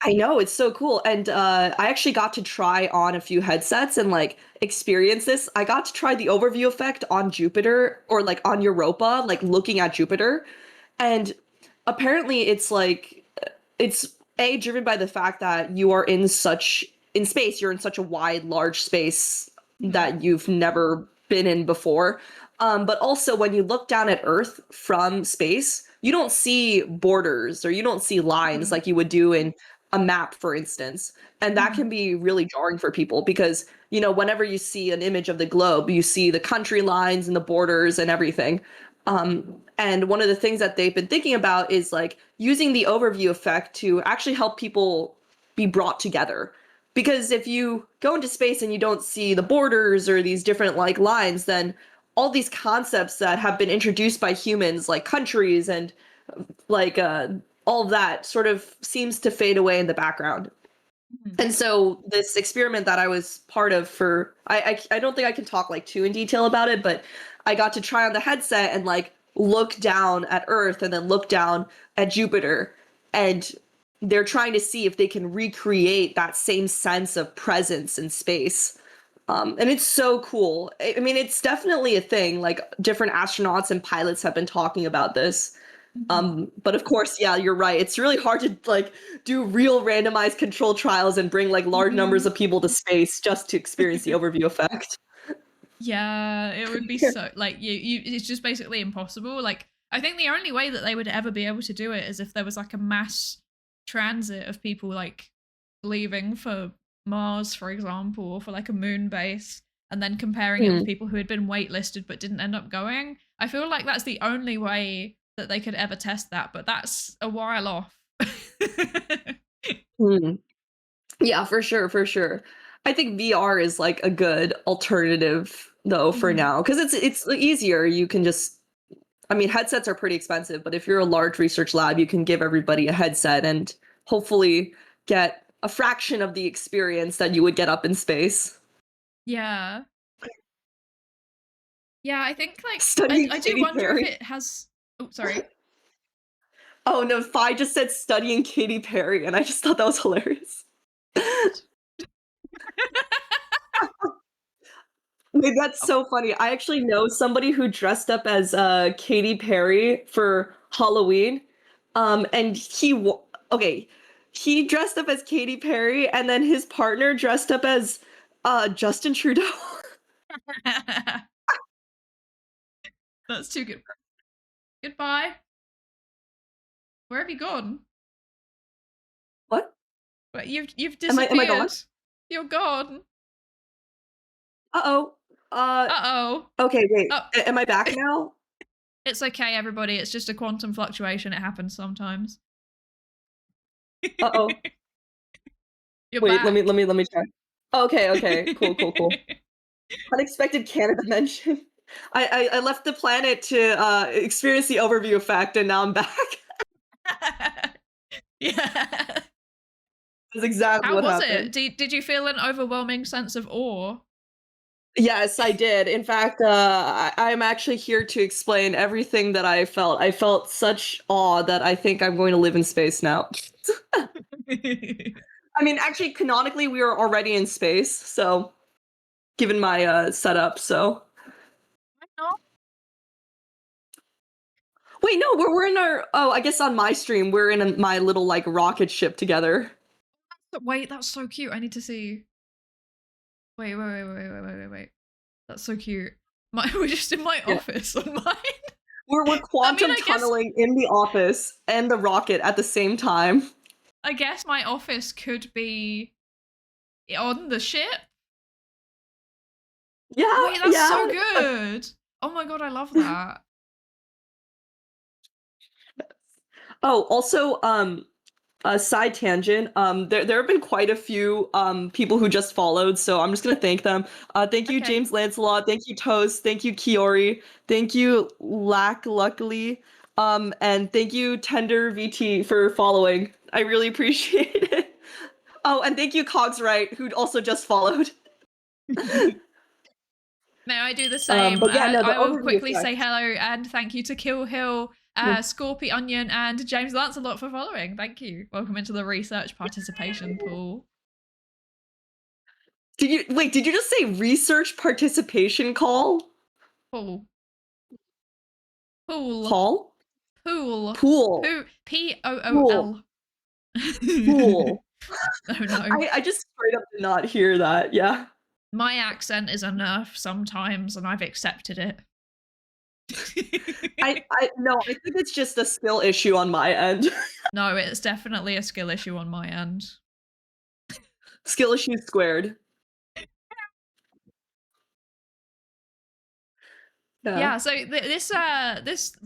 S2: I know, it's so cool. And I actually got to try on a few headsets and like experience this. I got to try the overview effect on Jupiter or like on Europa, like looking at Jupiter. And apparently it's like it's driven by the fact that you are in space, you're in such a wide, large space that you've never been in before. But also when you look down at Earth from space, you don't see borders or you don't see lines like you would do in a map, for instance. And that can be really jarring for people because, you know, whenever you see an image of the globe, you see the country lines and the borders and everything. And one of the things that they've been thinking about is like using the overview effect to actually help people be brought together. Because if you go into space and you don't see the borders or these different like lines, then all these concepts that have been introduced by humans, like countries and like all of that, sort of seems to fade away in the background. And so this experiment that I was part of for, I don't think I can talk like too in detail about it, but I got to try on the headset and like look down at Earth and then look down at Jupiter. And they're trying to see if they can recreate that same sense of presence in space. And it's so cool. I mean, it's definitely a thing. Like different astronauts and pilots have been talking about this. But of course, yeah, you're right. It's really hard to like do real randomized control trials and bring like large numbers of people to space just to experience the overview effect.
S1: Yeah, it would be so like you it's just basically impossible. Like I think the only way that they would ever be able to do it is if there was like a mass transit of people like leaving for Mars, for example, or for like a moon base, and then comparing it with people who had been waitlisted but didn't end up going. I feel like that's the only way that they could ever test that, but that's a while off.
S2: Yeah, for sure, for sure. I think VR is like a good alternative though for now because it's easier. You can just, I mean, headsets are pretty expensive, but if you're a large research lab, you can give everybody a headset and hopefully get a fraction of the experience that you would get up in space.
S1: Yeah. Yeah, I think like
S2: Studying
S1: I do
S2: Katy
S1: wonder
S2: Perry.
S1: if it has. Oh, sorry.
S2: Oh no, Phi just said studying Katy Perry, and I just thought that was hilarious. Wait, that's so funny. I actually know somebody who dressed up as Katy Perry for Halloween. And okay, he dressed up as Katy Perry, and then his partner dressed up as Justin Trudeau.
S1: That's too good. Goodbye. Where have you gone?
S2: What?
S1: But you've
S2: Am
S1: disappeared.
S2: I gone?
S1: You're gone.
S2: Uh-oh.
S1: Uh-oh.
S2: Okay, wait.
S1: Oh.
S2: Am I back now?
S1: It's okay, everybody. It's just a quantum fluctuation. It happens sometimes.
S2: Uh-oh.
S1: You're
S2: Wait,
S1: back.
S2: let me try. Okay. Cool. Unexpected Canada mention. I left the planet to experience the overview effect, and now I'm back.
S1: Yeah.
S2: That's exactly
S1: How
S2: what
S1: was
S2: happened.
S1: it? Did you feel an overwhelming sense of awe?
S2: Yes, I did. In fact, I'm actually here to explain everything that I felt. I felt such awe that I think I'm going to live in space now. I mean, actually, canonically, we are already in space, so given my setup, so. Wait, no, we're in our. Oh, I guess on my stream, we're in my little like rocket ship together.
S1: Wait, that's so cute. I need to see. Wait. That's so cute. We're just in my office on mine.
S2: We're quantum tunneling in the office and the rocket at the same time.
S1: I guess my office could be on the ship.
S2: Yeah.
S1: Wait, that's so good. Oh my god, I love that.
S2: Oh, also, a side tangent. There have been quite a few people who just followed, so I'm just gonna thank them. Thank you, James Lancelot. Thank you, Toast. Thank you, Kiori. Thank you, Luckily. And thank you, Tender VT, for following. I really appreciate it. Oh, and thank you, Cogs Right, who also just followed.
S1: May I do the same?
S2: But yeah, no,
S1: I will quickly say hello and thank you to Kill Hill, Scorpy Onion, and James Lancelot for following. Thank you. Welcome into the research participation pool.
S2: Did you just say research participation call?
S1: Pool.
S2: Pool.
S1: P-O-O-L.
S2: Pool.
S1: Oh no.
S2: I just straight up did not hear that. Yeah.
S1: My accent is a nerf sometimes, and I've accepted it.
S2: I think it's just a skill issue on my end.
S1: No, it's definitely a skill issue on my end.
S2: Skill issue squared.
S1: Yeah, so this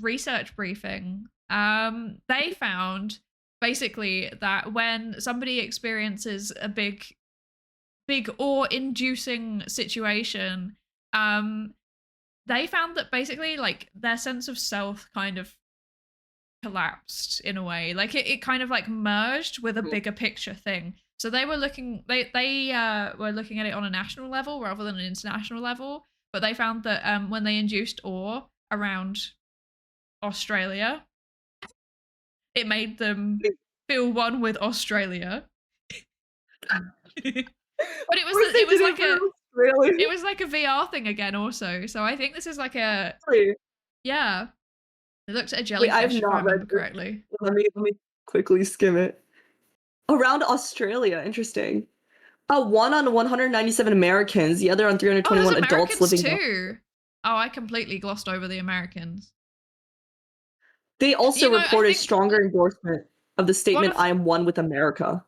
S1: research briefing, they found basically that when somebody experiences a big awe-inducing situation, they found that basically like their sense of self kind of collapsed in a way. Like it kind of like merged with a bigger picture thing. So they were looking were looking at it on a national level rather than an international level. But they found that when they induced awe around Australia, it made them feel one with Australia. But it was like a VR thing again also. So I think this is like a yeah. They looked at a jellyfish if I remember correctly.
S2: Let me quickly skim it. Around Australia, interesting. 1 on 197 Americans, the other on 321 adults living
S1: too. Oh, I completely glossed over the Americans.
S2: They also reported stronger endorsement of the statement, I am one with America.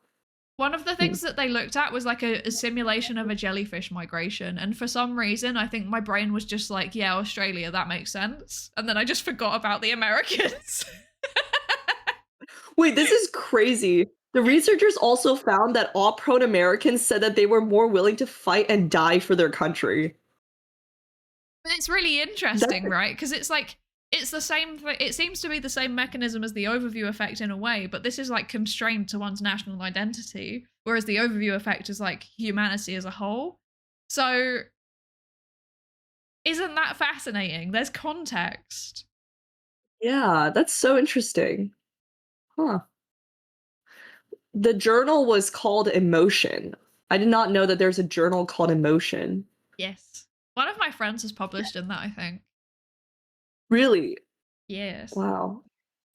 S1: One of the things that they looked at was like a simulation of a jellyfish migration. And for some reason, I think my brain was just like, yeah, Australia, that makes sense. And then I just forgot about the Americans.
S2: Wait, this is crazy. The researchers also found that all prone Americans said that they were more willing to fight and die for their country.
S1: But it's really interesting, right? Because it's like, it's the same, it seems to be the same mechanism as the overview effect in a way, but this is like constrained to one's national identity, whereas the overview effect is like humanity as a whole. So, isn't that fascinating? There's context.
S2: Yeah, that's so interesting. Huh. The journal was called Emotion. I did not know that there's a journal called Emotion.
S1: Yes. One of my friends has published in that, I think.
S2: Really?
S1: Yes.
S2: Wow.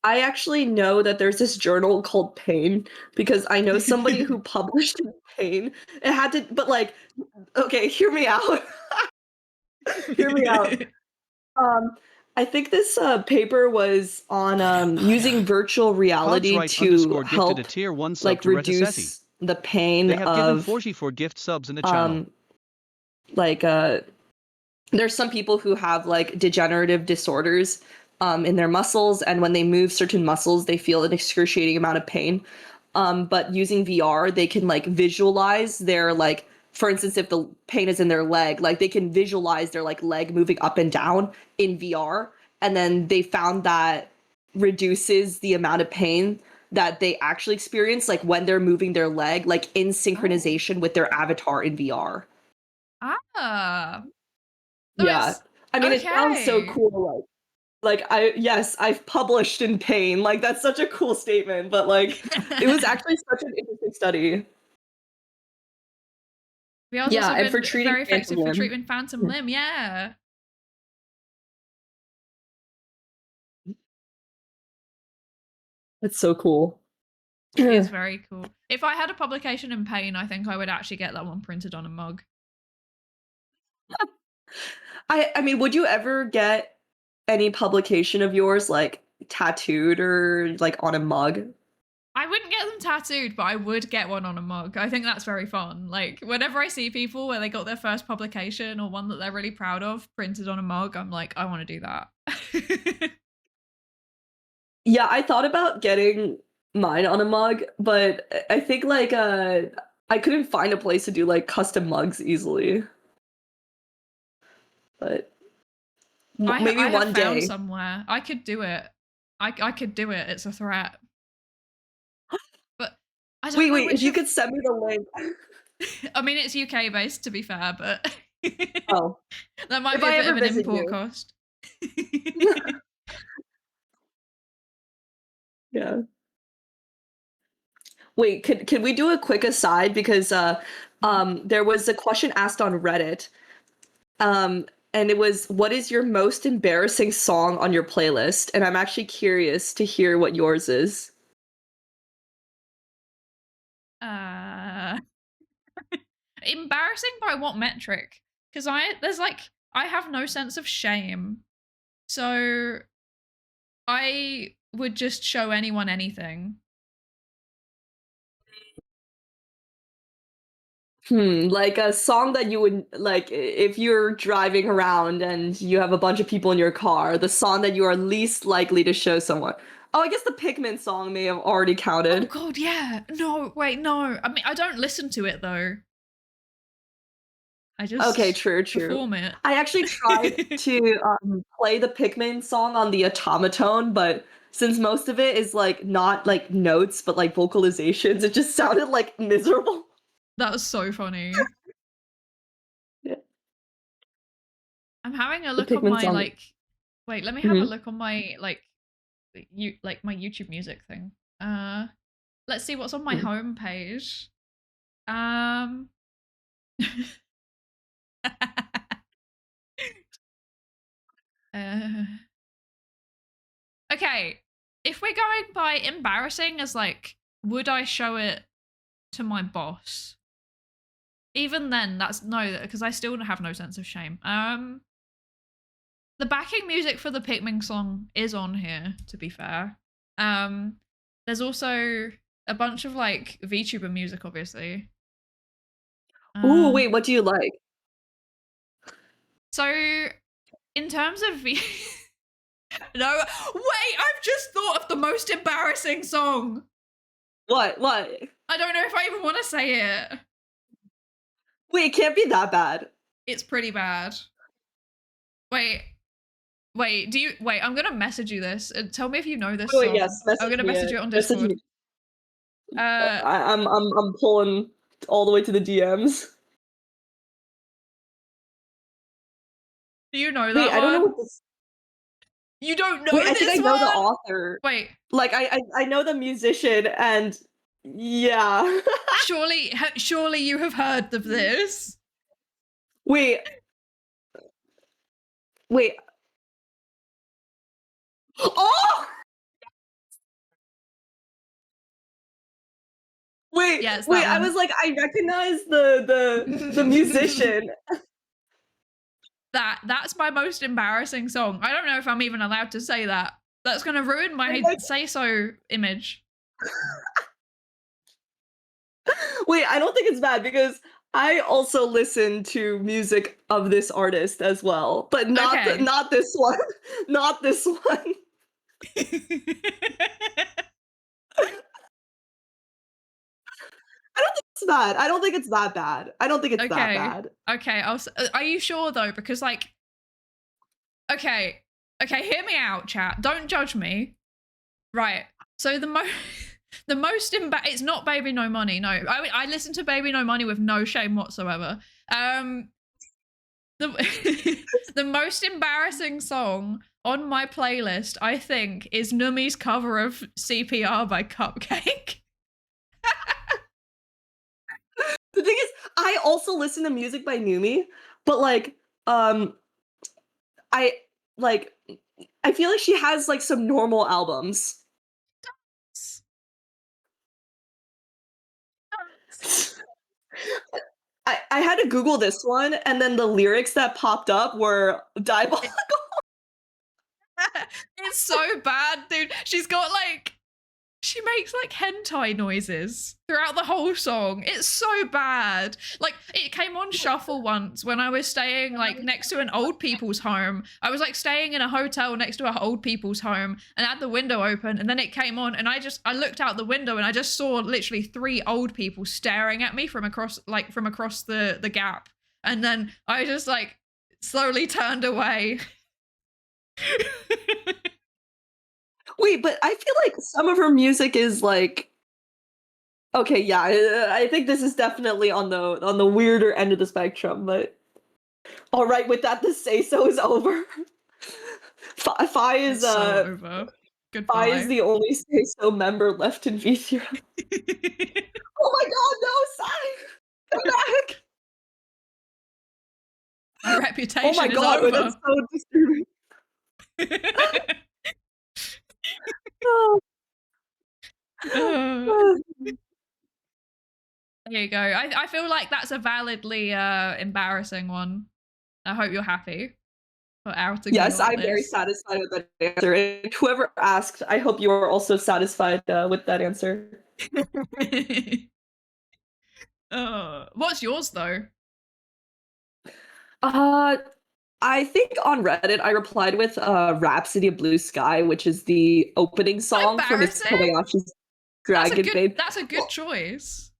S2: I actually know that there's this journal called Pain because I know somebody who published in Pain. It had to, but like, okay, hear me out. Hear me out. I think this paper was on using virtual reality to help like reduce the pain
S3: they have
S2: of
S3: given 44 gift subs in the channel.
S2: Like there's some people who have like degenerative disorders in their muscles, and when they move certain muscles they feel an excruciating amount of pain, but using VR they can like visualize their like, for instance, if the pain is in their leg, like they can visualize their like leg moving up and down in VR, and then they found that reduces the amount of pain that they actually experience like when they're moving their leg like in synchronization with their avatar in VR. Yeah. I mean, it sounds so
S1: okay.
S2: cool. I've published in pain. Like, that's such a cool statement, but like, it was actually such an interesting study.
S1: VR's
S2: Yeah,
S1: also
S2: and for
S1: been
S2: treating
S1: very
S2: phantom
S1: effective for
S2: limb.
S1: treating phantom limb. Yeah.
S2: That's so cool.
S1: It is very cool. If I had a publication in pain, I think I would actually get that one printed on a mug.
S2: I mean, would you ever get any publication of yours like tattooed or like on a mug?
S1: I wouldn't get them tattooed, but I would get one on a mug. I think that's very fun. Like, whenever I see people where they got their first publication or one that they're really proud of printed on a mug, I'm like, I want to do that.
S2: Yeah, I thought about getting mine on a mug, but I think like I couldn't find a place to do like custom mugs easily. But maybe
S1: I have
S2: one
S1: found
S2: day.
S1: somewhere. I could do it. I could do it. It's a threat. But I don't know
S2: Wait,
S1: which
S2: if you
S1: of...
S2: could send me the link.
S1: I mean, it's UK based, to be fair, but
S2: Oh,
S1: that might
S2: if
S1: be a
S2: I
S1: bit
S2: ever
S1: of an
S2: visit
S1: import
S2: you.
S1: cost.
S2: Yeah. Wait, can we do a quick aside because there was a question asked on Reddit. And it was, what is your most embarrassing song on your playlist? And I'm actually curious to hear what yours is.
S1: Embarrassing by what metric? Because I have no sense of shame. So I would just show anyone anything.
S2: Like a song that you would like if you're driving around and you have a bunch of people in your car, the song that you are least likely to show someone. Oh, I guess the Pikmin song may have already
S1: Oh
S2: counted.
S1: god, yeah. No, wait, no. I mean, I don't listen to it though. I
S2: Okay,
S1: just
S2: true.
S1: perform it.
S2: I actually tried to play the Pikmin song on the automaton, but since most of it is like not like notes but like vocalizations, it just sounded like miserable.
S1: That was so funny.
S2: Yeah.
S1: I'm having a
S2: The
S1: look on
S2: Pikmin
S1: my
S2: song.
S1: like let me have a look on my like my YouTube music thing. Let's see what's on my home page. Okay, if we're going by embarrassing as like, would I show it to my boss? Even then, that's no, because I still have no sense of shame. The backing music for the Pikmin song is on here, to be fair. There's also a bunch of like VTuber music, obviously.
S2: Ooh, wait, what do you like?
S1: So, in terms of no, wait, I've just thought of the most embarrassing song.
S2: What?
S1: I don't know if I even want to say it.
S2: Wait, it can't be that bad.
S1: It's pretty bad. Wait, I'm gonna message you this and tell me if you know this song.
S2: Yes,
S1: I'm gonna message you on
S2: Message
S1: Discord.
S2: me. I'm pulling all the way to the DMs.
S1: Do you know that
S2: Wait, I don't know
S1: one?
S2: what this.
S1: You don't know
S2: Wait, I
S1: this
S2: think I know the author.
S1: Wait.
S2: Like I know the musician and yeah.
S1: surely you have heard of this.
S2: Wait. Oh! Wait,
S1: Yes,
S2: wait,
S1: that
S2: I
S1: one.
S2: was like, I recognize the musician.
S1: That's my most embarrassing song. I don't know if I'm even allowed to say that. That's gonna ruin my say-so image.
S2: Wait, I don't think it's bad because I also listen to music of this artist as well, but not
S1: Okay.
S2: not this one. Not this one. I don't think it's bad. I don't think it's that bad. I don't think it's that bad.
S1: Okay, are you sure though? Because like, okay, hear me out, chat. Don't judge me. Right. So the most it's not Baby No Money. No, I listen to Baby No Money with no shame whatsoever. The the most embarrassing song on my playlist, I think, is Numi's cover of CPR by Cupcake.
S2: The thing is, I also listen to music by Numi, but like, I like, I feel like she has like some normal albums. I had to Google this one, and then the lyrics that popped up were diabolical.
S1: It's so bad, dude. She's got like, she makes like hentai noises throughout the whole song. It's so bad. Like, it came on shuffle once when I was staying like next to an old people's home. I was like staying in a hotel next to an old people's home and had the window open, and then it came on, and I looked out the window and I just saw literally 3 old people staring at me from across the gap. And then I just like slowly turned away.
S2: Wait, but I feel like some of her music is like, okay, yeah, I think this is definitely on the weirder end of the spectrum. But all right, with that, the say so is over. Fi is
S1: so over. Goodbye.
S2: Fi is the only say so member left in VTuber. Oh my god, no, Sai! Come back!
S1: My reputation
S2: oh my
S1: is
S2: god,
S1: over.
S2: That's so disturbing. Oh.
S1: There you go. I feel like that's a validly embarrassing one. I hope you're happy for outing me.
S2: Yes, I'm very satisfied with that answer. And whoever asked, I hope you are also satisfied with that answer.
S1: What's yours though?
S2: I think on Reddit I replied with Rhapsody of Blue Sky, which is the opening song from Kobayashi's Dragon Babe.
S1: That's a good choice.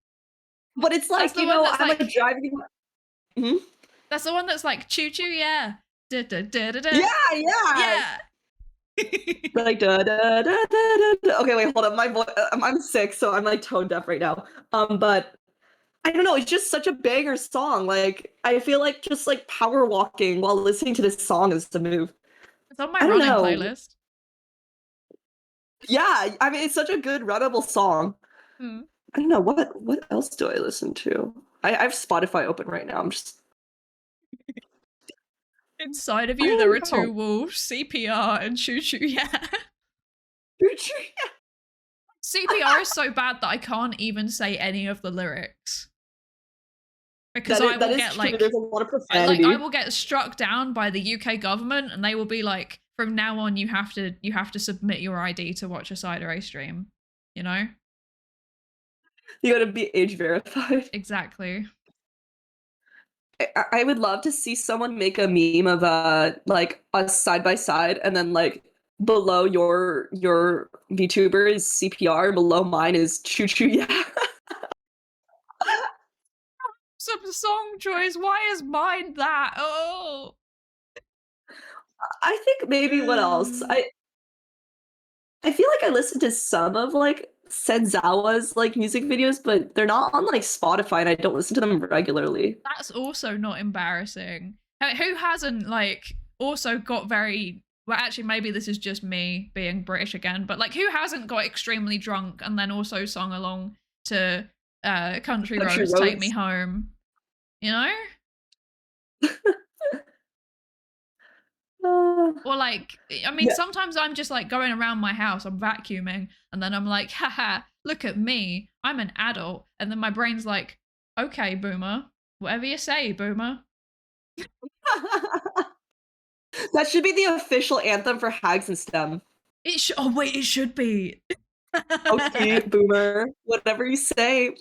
S2: But it's like, you know, I'm like driving. Mm-hmm.
S1: That's the one that's like choo choo, yeah. Da, da, da, da, da.
S2: Yeah. Like da, da, da, da, da. Okay, wait, hold up. My voice, I'm sick, so I'm like tone deaf right now. But I don't know, it's just such a banger song. Like, I feel like just like power walking while listening to this song is the move.
S1: It's on my running playlist.
S2: Yeah, I mean, it's such a good runnable song.
S1: Hmm.
S2: I don't know, what else do I listen to? I have Spotify open right now. I'm just
S1: inside of you there are 2 wolves, CPR and choo choo, yeah. CPR is so bad that I can't even say any of the lyrics. Because I will get like,
S2: there's a lot of profanity.
S1: I will get struck down by the UK government, and they will be like, from now on you have to submit your ID to watch a Psydere stream, you know?
S2: You gotta be age verified.
S1: Exactly.
S2: I would love to see someone make a meme of like us side by side, and then like below your VTuber is CPR, below mine is choo choo, yeah.
S1: Some song choice. Why is mine that? Oh.
S2: I think maybe what else? I feel like I listened to some of like Senzawa's like music videos, but they're not on like Spotify, and I don't listen to them regularly.
S1: That's also not embarrassing. Who hasn't like also got very, well, actually maybe this is just me being British again, but like who hasn't got extremely drunk and then also sung along to Country Roads Take Me Home, you know? Or like, I mean, sometimes I'm just like going around my house, I'm vacuuming, and then I'm like, haha, look at me, I'm an adult. And then my brain's like, okay, boomer, whatever you say, boomer.
S2: That should be the official anthem for Hags and STEM.
S1: Oh wait, it should be.
S2: Okay, boomer, whatever you say.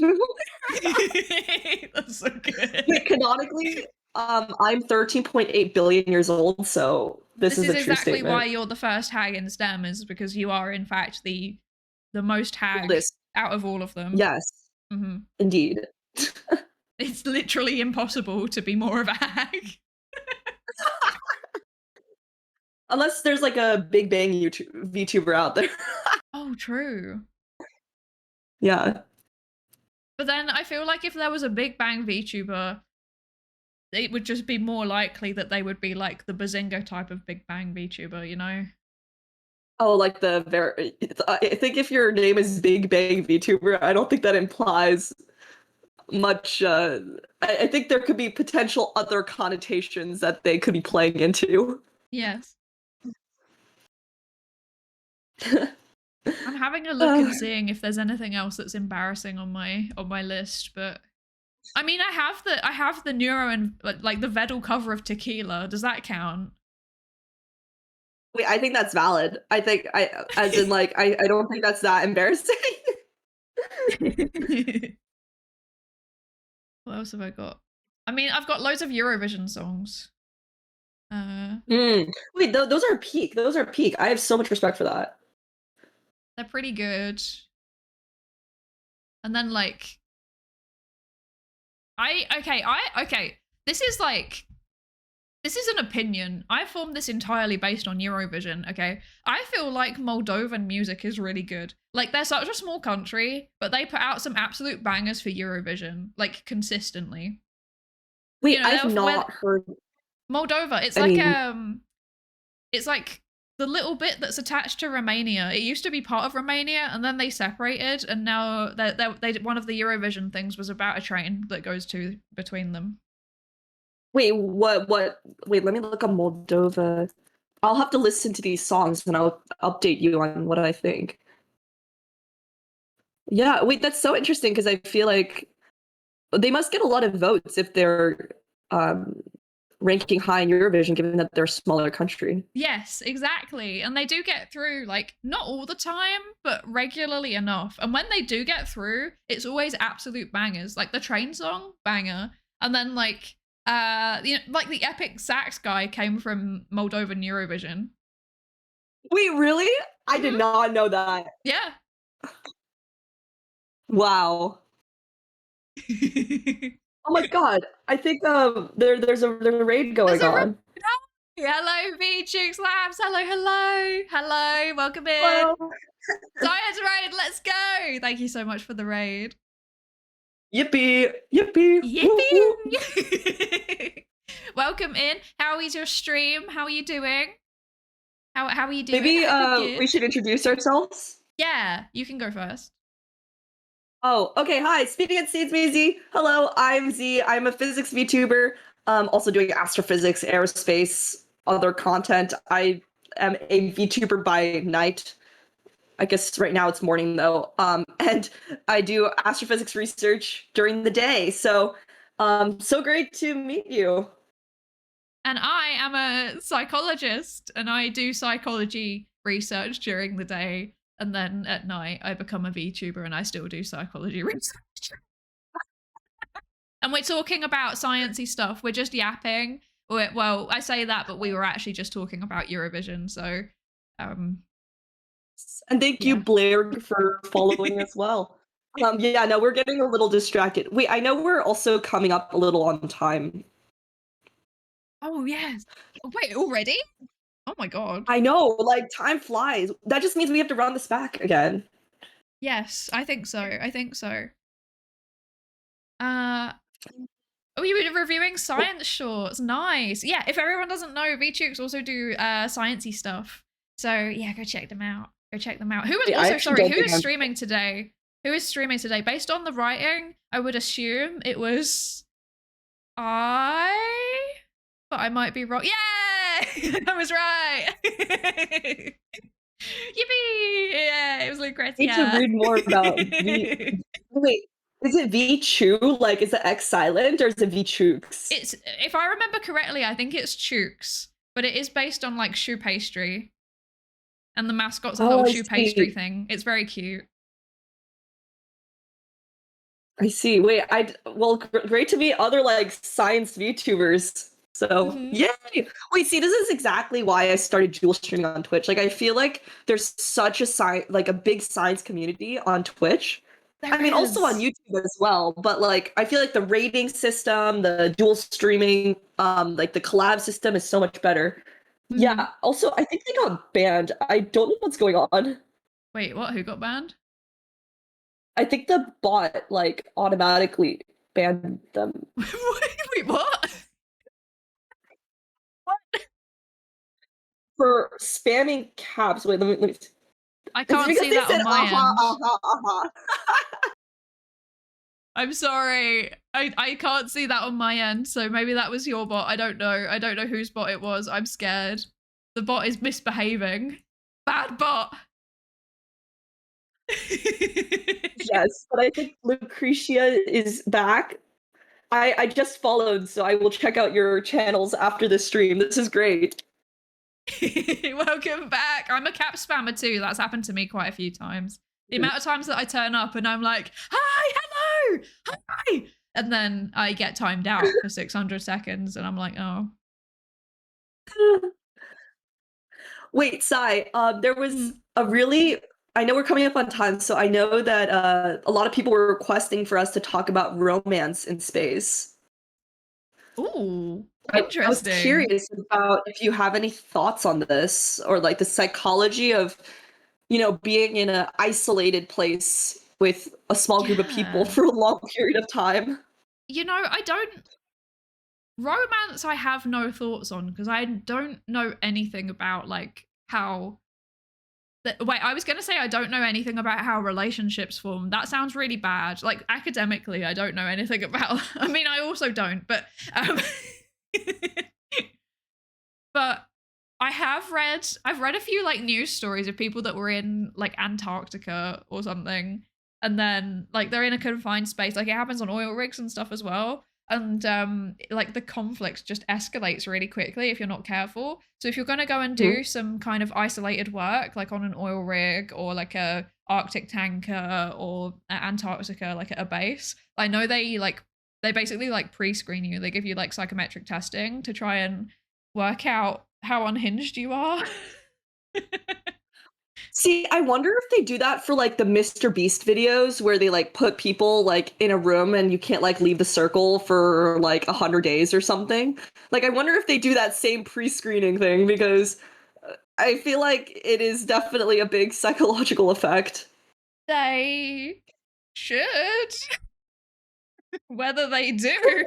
S1: That's so good.
S2: Wait, canonically, I'm 13.8 billion years old, so this is a true
S1: exactly
S2: statement.
S1: why you're the first hag in STEM, is because you are in fact the most hag out of all of them.
S2: Yes, indeed.
S1: It's literally impossible to be more of a hag.
S2: Unless there's like a Big Bang VTuber out there.
S1: Oh, true.
S2: Yeah.
S1: But then I feel like if there was a Big Bang VTuber, it would just be more likely that they would be like the Bazinga type of Big Bang VTuber, you know?
S2: Oh, like the very. I think if your name is Big Bang VTuber, I don't think that implies much. I think there could be potential other connotations that they could be playing into.
S1: Yes. I'm having a look and seeing if there's anything else that's embarrassing on my list, but I mean, I have the neuro and like the Vedal cover of Tequila. Does that count?
S2: Wait, I think that's valid. I think as in like I don't think that's that embarrassing.
S1: What else have I got? I mean, I've got loads of Eurovision songs.
S2: Wait, those are peak. Those are peak. I have so much respect for that.
S1: They're pretty good. And then like okay. This is an opinion. I formed this entirely based on Eurovision, okay? I feel like Moldovan music is really good. Like, they're such a small country, but they put out some absolute bangers for Eurovision, like, consistently.
S2: Wait, you know, I've not heard
S1: Moldova. It's like the little bit that's attached to Romania. It used to be part of Romania, and then they separated, and now they one of the Eurovision things was about a train that goes between them.
S2: Wait, what? Wait, let me look up Moldova. I'll have to listen to these songs and I'll update you on what I think. Yeah, wait, that's so interesting because I feel like they must get a lot of votes if they're ranking high in Eurovision, given that they're a smaller country.
S1: Yes, exactly. And they do get through, like, not all the time, but regularly enough. And when they do get through, it's always absolute bangers. Like the train song, banger. And then like like the epic sax guy came from Moldovan Eurovision.
S2: Wait, really? I did not know that.
S1: Yeah.
S2: Wow. Oh my god! I think there's a raid going on.
S1: Hello, VTube Labs. Hello. Welcome in. Science raid. Let's go. Thank you so much for the raid.
S2: Yippee!
S1: Welcome in. How is your stream? How are you doing? How are you doing?
S2: Maybe we should introduce ourselves.
S1: Yeah, you can go first.
S2: Oh, okay. Hi, speaking at Seeds Me Z. Hello, I'm Z. I'm a physics VTuber. Also doing astrophysics, aerospace, other content. I am a VTuber by night. I guess right now it's morning though. And I do astrophysics research during the day. So, so great to meet you.
S1: And I am a psychologist, and I do psychology research during the day. And then at night, I become a VTuber and I still do psychology research. And we're talking about sciencey stuff. We're just yapping. Well, I say that, but we were actually just talking about Eurovision. So,
S2: and thank you, Blair, for following as well. Yeah, no, we're getting a little distracted. Wait, I know we're also coming up a little on time.
S1: Oh, yes. Wait, already? Oh my god.
S2: I know, like, time flies. That just means we have to run this back again.
S1: Yes, I think so. Oh, you were reviewing science shorts. Nice. Yeah, if everyone doesn't know, VTubers also do sciencey stuff. So yeah, go check them out. Who is streaming today? Who is streaming today? Based on the writing, I would assume it was but I might be wrong. Yeah! I was right. Yippee! Yeah, it was Lucretia.
S2: I need to read more about Wait, is it VChu? Like, is the X silent or is it VChooks?
S1: It's, if I remember correctly, I think it's Chooks, but it is based on like shoe pastry. And the mascot's a little shoe pastry thing. It's very cute.
S2: I see. Wait, well, great to meet other like science VTubers. So yay! Wait, see, this is exactly why I started dual streaming on Twitch. Like, I feel like there's such a big science community on Twitch. I mean, also on YouTube as well. But like, I feel like the rating system, the dual streaming, like the collab system is so much better. Yeah. Also, I think they got banned. I don't know what's going on.
S1: Wait, what? Who got banned?
S2: I think the bot like automatically banned them.
S1: Wait, what?
S2: for spamming caps. Wait, let me.
S1: I can't see that on my end. I'm sorry. I can't see that on my end, so maybe that was your bot. I don't know. I don't know whose bot it was. I'm scared. The bot is misbehaving. Bad bot.
S2: Yes, but I think Lucretia is back. I just followed, so I will check out your channels after the stream. This is great.
S1: Welcome back. I'm a cap spammer too. That's happened to me quite a few times. The amount of times that I turn up and I'm like, hi, hello, hi. And then I get timed out for 600 seconds and I'm like, oh.
S2: Wait, Sai, there was a really, I know we're coming up on time, so I know that a lot of people were requesting for us to talk about romance in space.
S1: Ooh, interesting.
S2: I was curious about if you have any thoughts on this, or like the psychology of, you know, being in an isolated place with a small group of people for a long period of time.
S1: You know, romance I have no thoughts on because I don't know anything about like how wait, I was going to say I don't know anything about how relationships form. That sounds really bad. Like academically, I don't know anything about. I mean, I also don't, but but I've read a few like news stories of people that were in like Antarctica or something, and then like they're in a confined space. Like it happens on oil rigs and stuff as well. And like the conflict just escalates really quickly if you're not careful. So if you're going to go and do some kind of isolated work, like on an oil rig or like a Arctic tanker or Antarctica, like at a base, I know they basically like pre-screen you. They give you like psychometric testing to try and work out how unhinged you are.
S2: See, I wonder if they do that for like the Mr. Beast videos where they like put people like in a room and you can't like leave the circle for like 100 days or something. Like, I wonder if they do that same pre-screening thing, because I feel like it is definitely a big psychological effect.
S1: They should. Whether they do.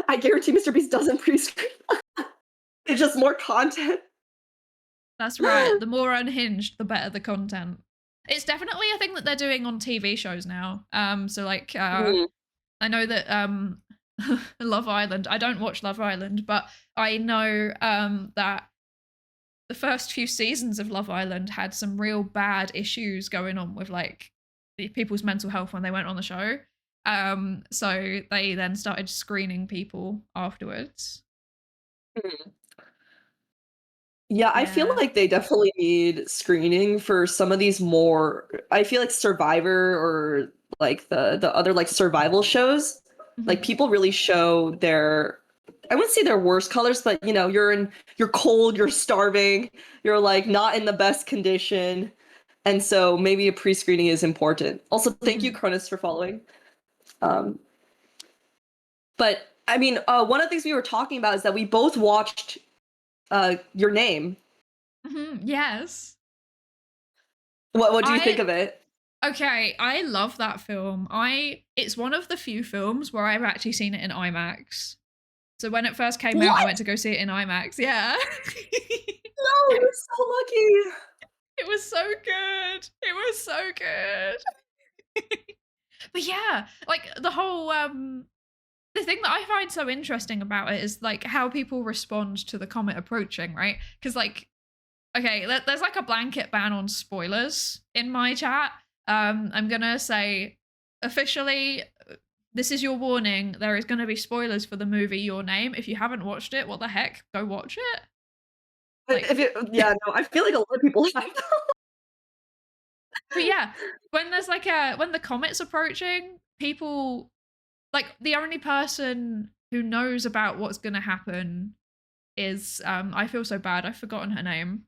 S2: I guarantee Mr. Beast doesn't pre-screen. It's just more content.
S1: That's right. The more unhinged, the better the content. It's definitely a thing that they're doing on TV shows now. So like I know that Love Island. I don't watch Love Island, but I know that the first few seasons of Love Island had some real bad issues going on with like people's mental health when they went on the show. So they then started screening people afterwards.
S2: Yeah, I feel like they definitely need screening for some of these more, I feel like Survivor or like the other like survival shows. Like people really show their, I wouldn't say their worst colors, but you know, you're cold, you're starving, you're like not in the best condition. And so maybe a pre-screening is important. Also, thank you, Cronus, for following. But I mean, one of the things we were talking about is that we both watched Your Name.
S1: Yes.
S2: What do you think of it?
S1: Okay, I love that film. It's one of the few films where I've actually seen it in IMAX. So when it first came out, I went to go see it in IMAX. Yeah.
S2: No, you're so lucky.
S1: It was so good. It was so good. But yeah, like the whole the thing that I find so interesting about it is like how people respond to the comet approaching, right? Because like, okay, there's like a blanket ban on spoilers in my chat. I'm gonna say officially, this is your warning. There is gonna be spoilers for the movie Your Name. If you haven't watched it, what the heck? Go watch it.
S2: Like, I feel like a lot of people have.
S1: But yeah, when there's like when the comet's approaching, people like the only person who knows about what's gonna happen is I feel so bad. I've forgotten her name.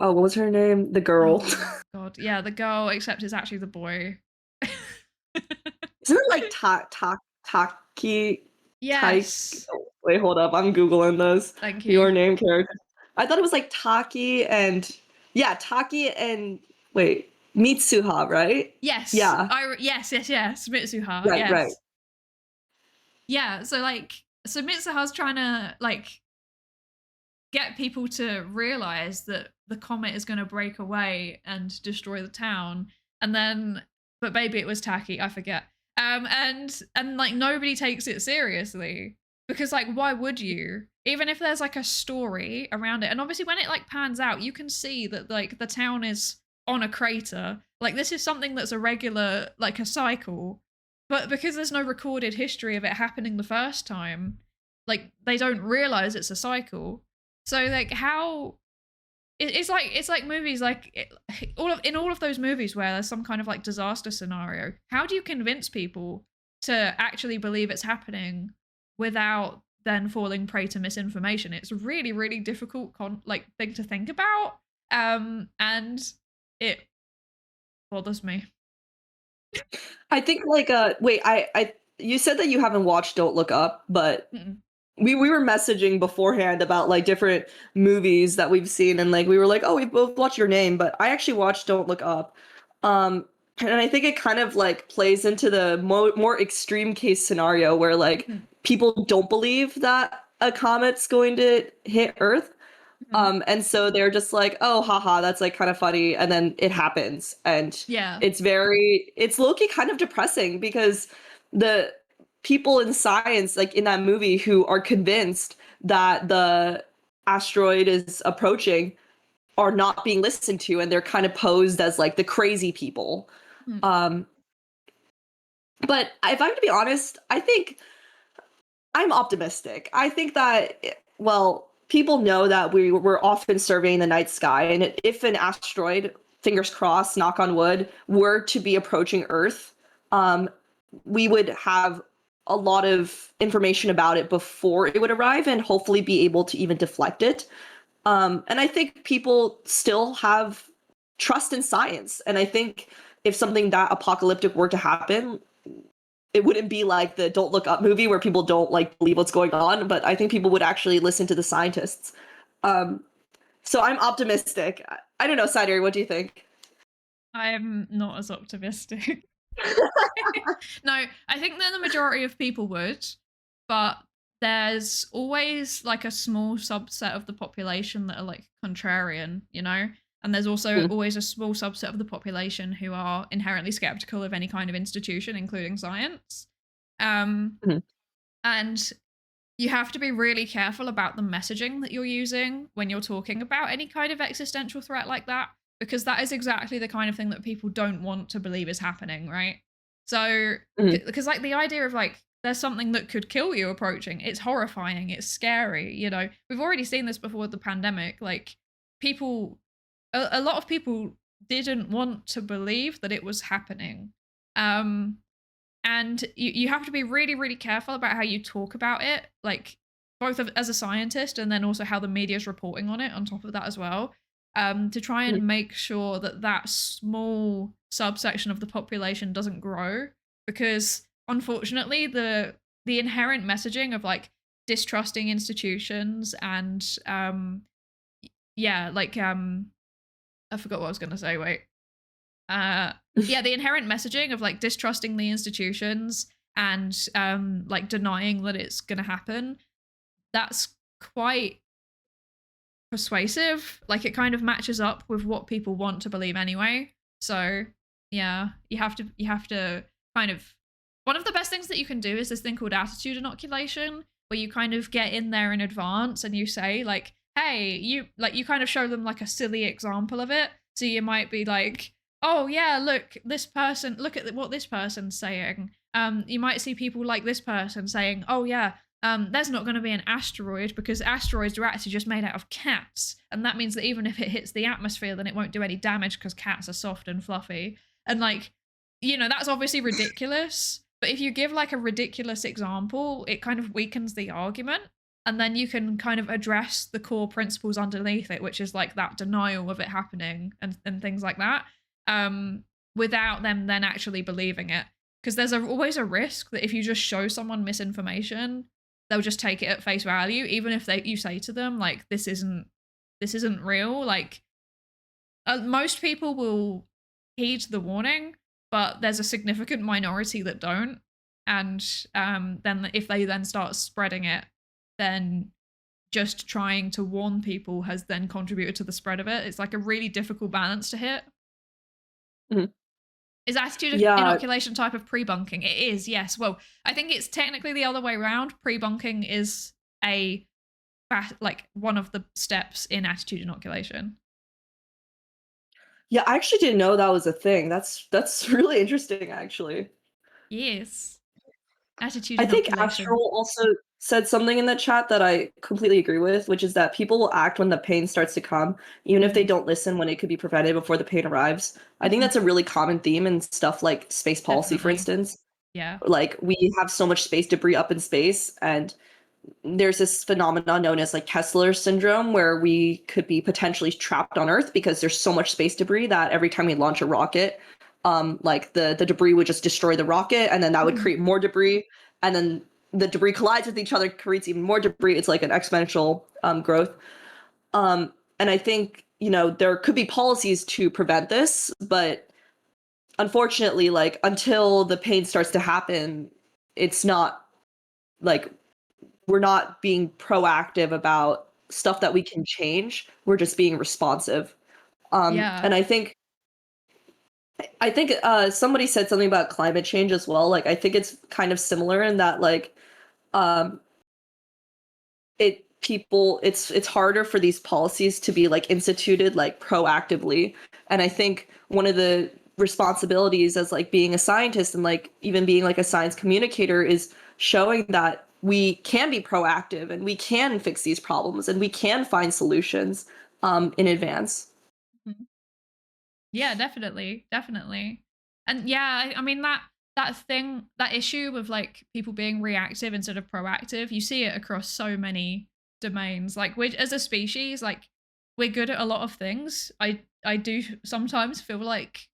S2: Oh, what was her name? The girl.
S1: Oh, God, yeah, the girl. Except it's actually the boy.
S2: Isn't it like Taki?
S1: Yes.
S2: Wait, hold up. I'm googling this.
S1: Thank you.
S2: Your Name character. I thought it was like Taki and wait, Mitsuha, right?
S1: Yes.
S2: Yeah.
S1: Yes. Mitsuha.
S2: Right,
S1: yes.
S2: right.
S1: Yeah. So like, So Mitsuha's trying to like get people to realize that the comet is going to break away and destroy the town, and then, but maybe it was tacky, I forget. And like nobody takes it seriously because like why would you? Even if there's like a story around it, and obviously when it like pans out, you can see that like the town is on a crater. Like this is something that's a regular like a cycle, but because there's no recorded history of it happening the first time, like they don't realize it's a cycle. So like how it's like movies like in all of those movies where there's some kind of like disaster scenario. How do you convince people to actually believe it's happening without then falling prey to misinformation? It's really really difficult like thing to think about, and it bothers me.
S2: I think like wait, I you said that you haven't watched Don't Look Up, but we were messaging beforehand about like different movies that we've seen, and like we were like, oh, we both watched Your Name, but I actually watched Don't Look Up. And I think it kind of like plays into the more extreme case scenario where like people don't believe that a comet's going to hit Earth. And so they're just like, oh, haha, that's like kind of funny. And then it happens. And
S1: Yeah.
S2: it's low-key kind of depressing because the people in science, like in that movie, who are convinced that the asteroid is approaching are not being listened to, and they're kind of posed as like the crazy people. But if I'm to be honest, I think I'm optimistic. I think that, well, people know that we're often surveying the night sky, and if an asteroid, fingers crossed, knock on wood, were to be approaching Earth, we would have a lot of information about it before it would arrive and hopefully be able to even deflect it. And I think people still have trust in science. And I think if something that apocalyptic were to happen, it wouldn't be like the Don't Look Up movie where people don't like believe what's going on, but I think people would actually listen to the scientists. So I'm optimistic. I don't know, Psydere, what do you think?
S1: I'm not as optimistic. No, I think that the majority of people would, but there's always like a small subset of the population that are like contrarian, you know? And there's also always a small subset of the population who are inherently skeptical of any kind of institution, including science. And you have to be really careful about the messaging that you're using when you're talking about any kind of existential threat like that, because that is exactly the kind of thing that people don't want to believe is happening, right? So, because like the idea of like, there's something that could kill you approaching, it's horrifying, it's scary, you know? We've already seen this before with the pandemic, like people, a lot of people didn't want to believe that it was happening. And you have to be really, really careful about how you talk about it, like both as a scientist and then also how the media is reporting on it on top of that as well, to try and make sure that that small subsection of the population doesn't grow, because unfortunately the inherent messaging of like distrusting institutions and yeah, like I forgot what I was going to say, wait. Yeah, the inherent messaging of like distrusting the institutions and like denying that it's going to happen, that's quite persuasive. Like it kind of matches up with what people want to believe anyway. So yeah, you have to kind of, one of the best things that you can do is this thing called attitude inoculation, where you kind of get in there in advance and you say like, hey, you kind of show them like a silly example of it. So you might be like, oh yeah, look at what this person's saying. You might see people like this person saying, oh yeah, there's not going to be an asteroid because asteroids are actually just made out of cats. And that means that even if it hits the atmosphere, then it won't do any damage because cats are soft and fluffy. And like, you know, that's obviously ridiculous. But if you give like a ridiculous example, it kind of weakens the argument. And then you can kind of address the core principles underneath it, which is like that denial of it happening and things like that, without them then actually believing it. Because there's always a risk that if you just show someone misinformation, they'll just take it at face value, even if you say to them like, this isn't real. Like most people will heed the warning, but there's a significant minority that don't. and then if they then start spreading it, then just trying to warn people has then contributed to the spread of it. It's like a really difficult balance to hit.
S2: Mhm.
S1: Is attitude
S2: Yeah.
S1: inoculation type of pre-bunking? It is, yes. Well, I think it's technically the other way around. Pre-bunking is like one of the steps in attitude inoculation.
S2: Yeah, I actually didn't know that was a thing. That's really interesting, actually.
S1: Yes. Attitude
S2: I think
S1: inoculation.
S2: Astral also said something in the chat that I completely agree with, which is that people will act when the pain starts to come, even if they don't listen when it could be prevented before the pain arrives. I think that's a really common theme in stuff like space policy, for
S1: Definitely.
S2: instance.
S1: Yeah.
S2: Like, we have so much space debris up in space, and there's this phenomenon known as like Kessler syndrome, where we could be potentially trapped on Earth because there's so much space debris that every time we launch a rocket, like the debris would just destroy the rocket, and then that would create more debris, and then the debris collides with each other, creates even more debris. It's like an exponential growth. And I think, there could be policies to prevent this, but unfortunately, like, until the pain starts to happen, it's not like we're not being proactive about stuff that we can change. We're just being responsive.
S1: Yeah.
S2: And I think somebody said something about climate change as well. Like, I think it's kind of similar in that, like, it's harder for these policies to be like instituted like proactively. And I think one of the responsibilities as like being a scientist and like even being like a science communicator is showing that we can be proactive and we can fix these problems and we can find solutions in advance.
S1: Yeah, definitely. And yeah, I mean that issue of like people being reactive instead of proactive, you see it across so many domains. Like, we as a species, like, we're good at a lot of things. I do sometimes feel like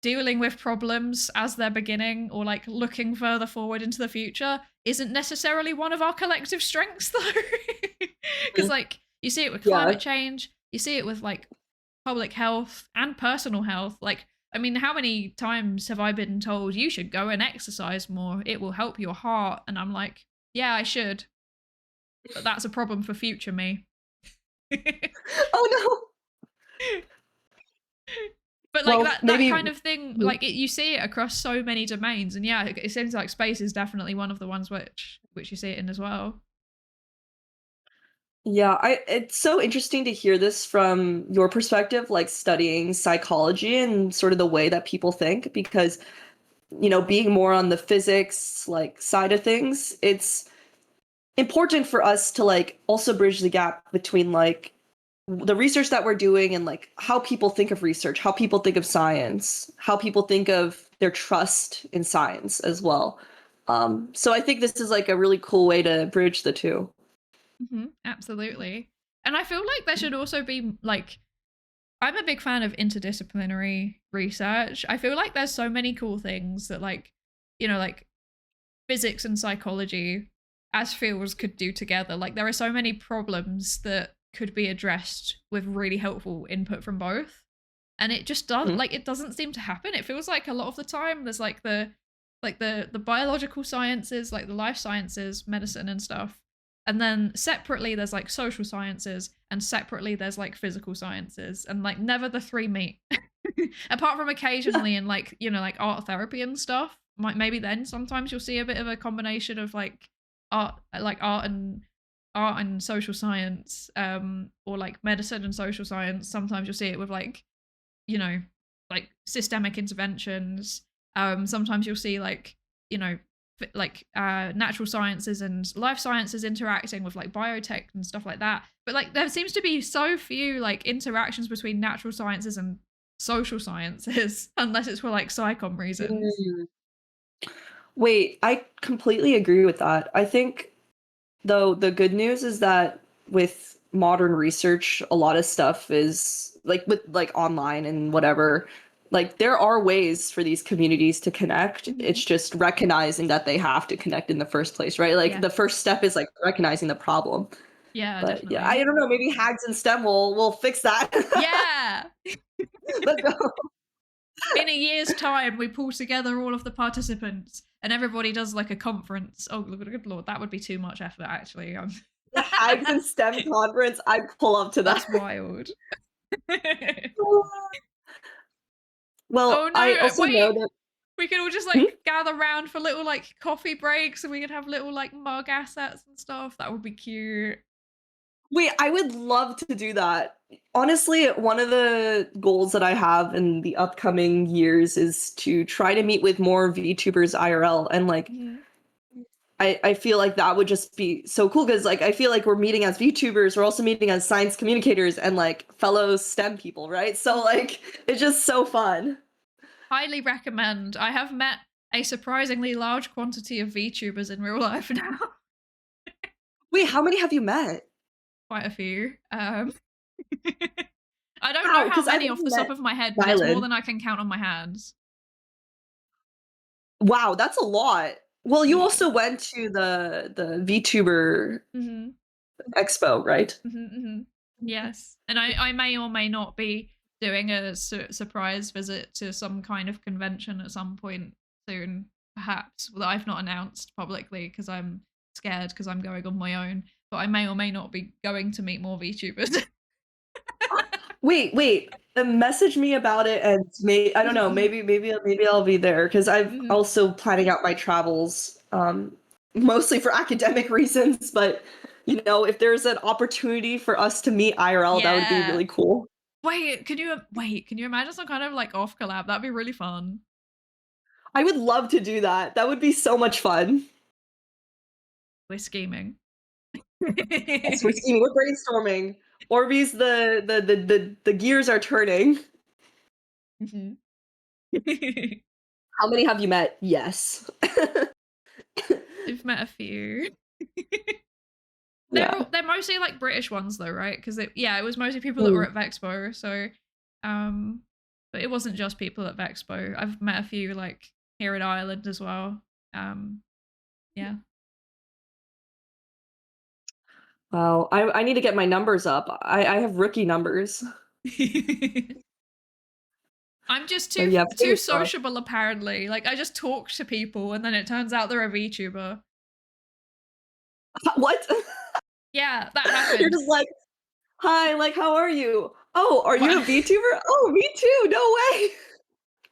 S1: dealing with problems as they're beginning, or like looking further forward into the future, isn't necessarily one of our collective strengths, though. Because like, you see it with climate change, you see it with like public health and personal health. Like, I mean, how many times have I been told you should go and exercise more, it will help your heart? And I'm like, yeah, I should, but that's a problem for future me.
S2: Oh no.
S1: But like,
S2: Well,
S1: that
S2: maybe
S1: kind of thing, like, you see it across so many domains. And yeah, it seems like space is definitely one of the ones which you see it in as well.
S2: Yeah, it's so interesting to hear this from your perspective, like studying psychology and sort of the way that people think, because being more on the physics like side of things, it's important for us to like also bridge the gap between like the research that we're doing and like how people think of research, how people think of science, how people think of their trust in science as well. So I think this is like a really cool way to bridge the two.
S1: Absolutely. And I feel like there should also be like, I'm a big fan of interdisciplinary research. I feel like there's so many cool things that like, like physics and psychology as fields could do together. Like, there are so many problems that could be addressed with really helpful input from both. And it just doesn't like, it doesn't seem to happen. It feels like a lot of the time there's like the biological sciences, like the life sciences, medicine and stuff. And then separately there's like social sciences, and separately there's like physical sciences, and like never the three meet. Apart from occasionally in like, like art therapy and stuff. Maybe then sometimes you'll see a bit of a combination of like art and social science, or like medicine and social science. Sometimes you'll see it with like, like systemic interventions. Sometimes you'll see like, natural sciences and life sciences interacting with like biotech and stuff like that. But like, there seems to be so few like interactions between natural sciences and social sciences, unless it's for like scicomm reasons.
S2: Wait, I completely agree with that. I think, though, the good news is that with modern research, a lot of stuff is like with like online and whatever. Like, there are ways for these communities to connect. It's just recognizing that they have to connect in the first place, right? Like, the first step is like recognizing the problem.
S1: Yeah,
S2: But
S1: definitely.
S2: yeah, I don't know. Maybe Hags and STEM will fix that.
S1: Yeah.
S2: Let's go.
S1: in a year's time, we pull together all of the participants and everybody does like a conference. Oh, good lord, that would be too much effort, actually.
S2: The Hags and STEM conference, I'd pull up to that.
S1: That's wild.
S2: Well,
S1: oh no!
S2: I also know that
S1: we could all just like gather around for little like coffee breaks, and we could have little like mug assets and stuff. That would be cute.
S2: Wait, I would love to do that. Honestly, one of the goals that I have in the upcoming years is to try to meet with more VTubers IRL, and like I feel like that would just be so cool because like I feel like we're meeting as VTubers, we're also meeting as science communicators and like fellow STEM people, right? So like it's just so fun.
S1: Highly recommend. I have met a surprisingly large quantity of VTubers in real life now.
S2: Wait, how many have you met?
S1: Quite a few. I don't know how many off the top of my head, but it's more than I can count on my hands.
S2: Wow, that's a lot. Well, you also went to the VTuber expo, right?
S1: Yes, and I may or may not be doing a surprise visit to some kind of convention at some point soon, perhaps, that I've not announced publicly because I'm scared because I'm going on my own. But I may or may not be going to meet more VTubers.
S2: Wait. Message me about it, and I don't know. Maybe I'll be there because I'm also planning out my travels, mostly for academic reasons. But you know, if there's an opportunity for us to meet IRL, that would be really cool.
S1: Wait, can you imagine some kind of like off collab? That'd be really fun.
S2: I would love to do that. That would be so much fun.
S1: We're scheming.
S2: Yes, we're scheming. We're brainstorming. Orbeez, the gears are turning. How many have you met? Yes.
S1: I've met a few. They're mostly like British ones though, right? Because it was mostly people that were at Vexpo. So, but it wasn't just people at Vexpo. I've met a few like here in Ireland as well. Yeah.
S2: Wow, I need to get my numbers up. I have rookie numbers.
S1: I'm just too sociable apparently. Like I just talk to people and then it turns out they're a VTuber.
S2: What?
S1: Yeah, that happened.
S2: You're just like, hi, like how are you? Oh, are you a VTuber? Oh, me too. No way.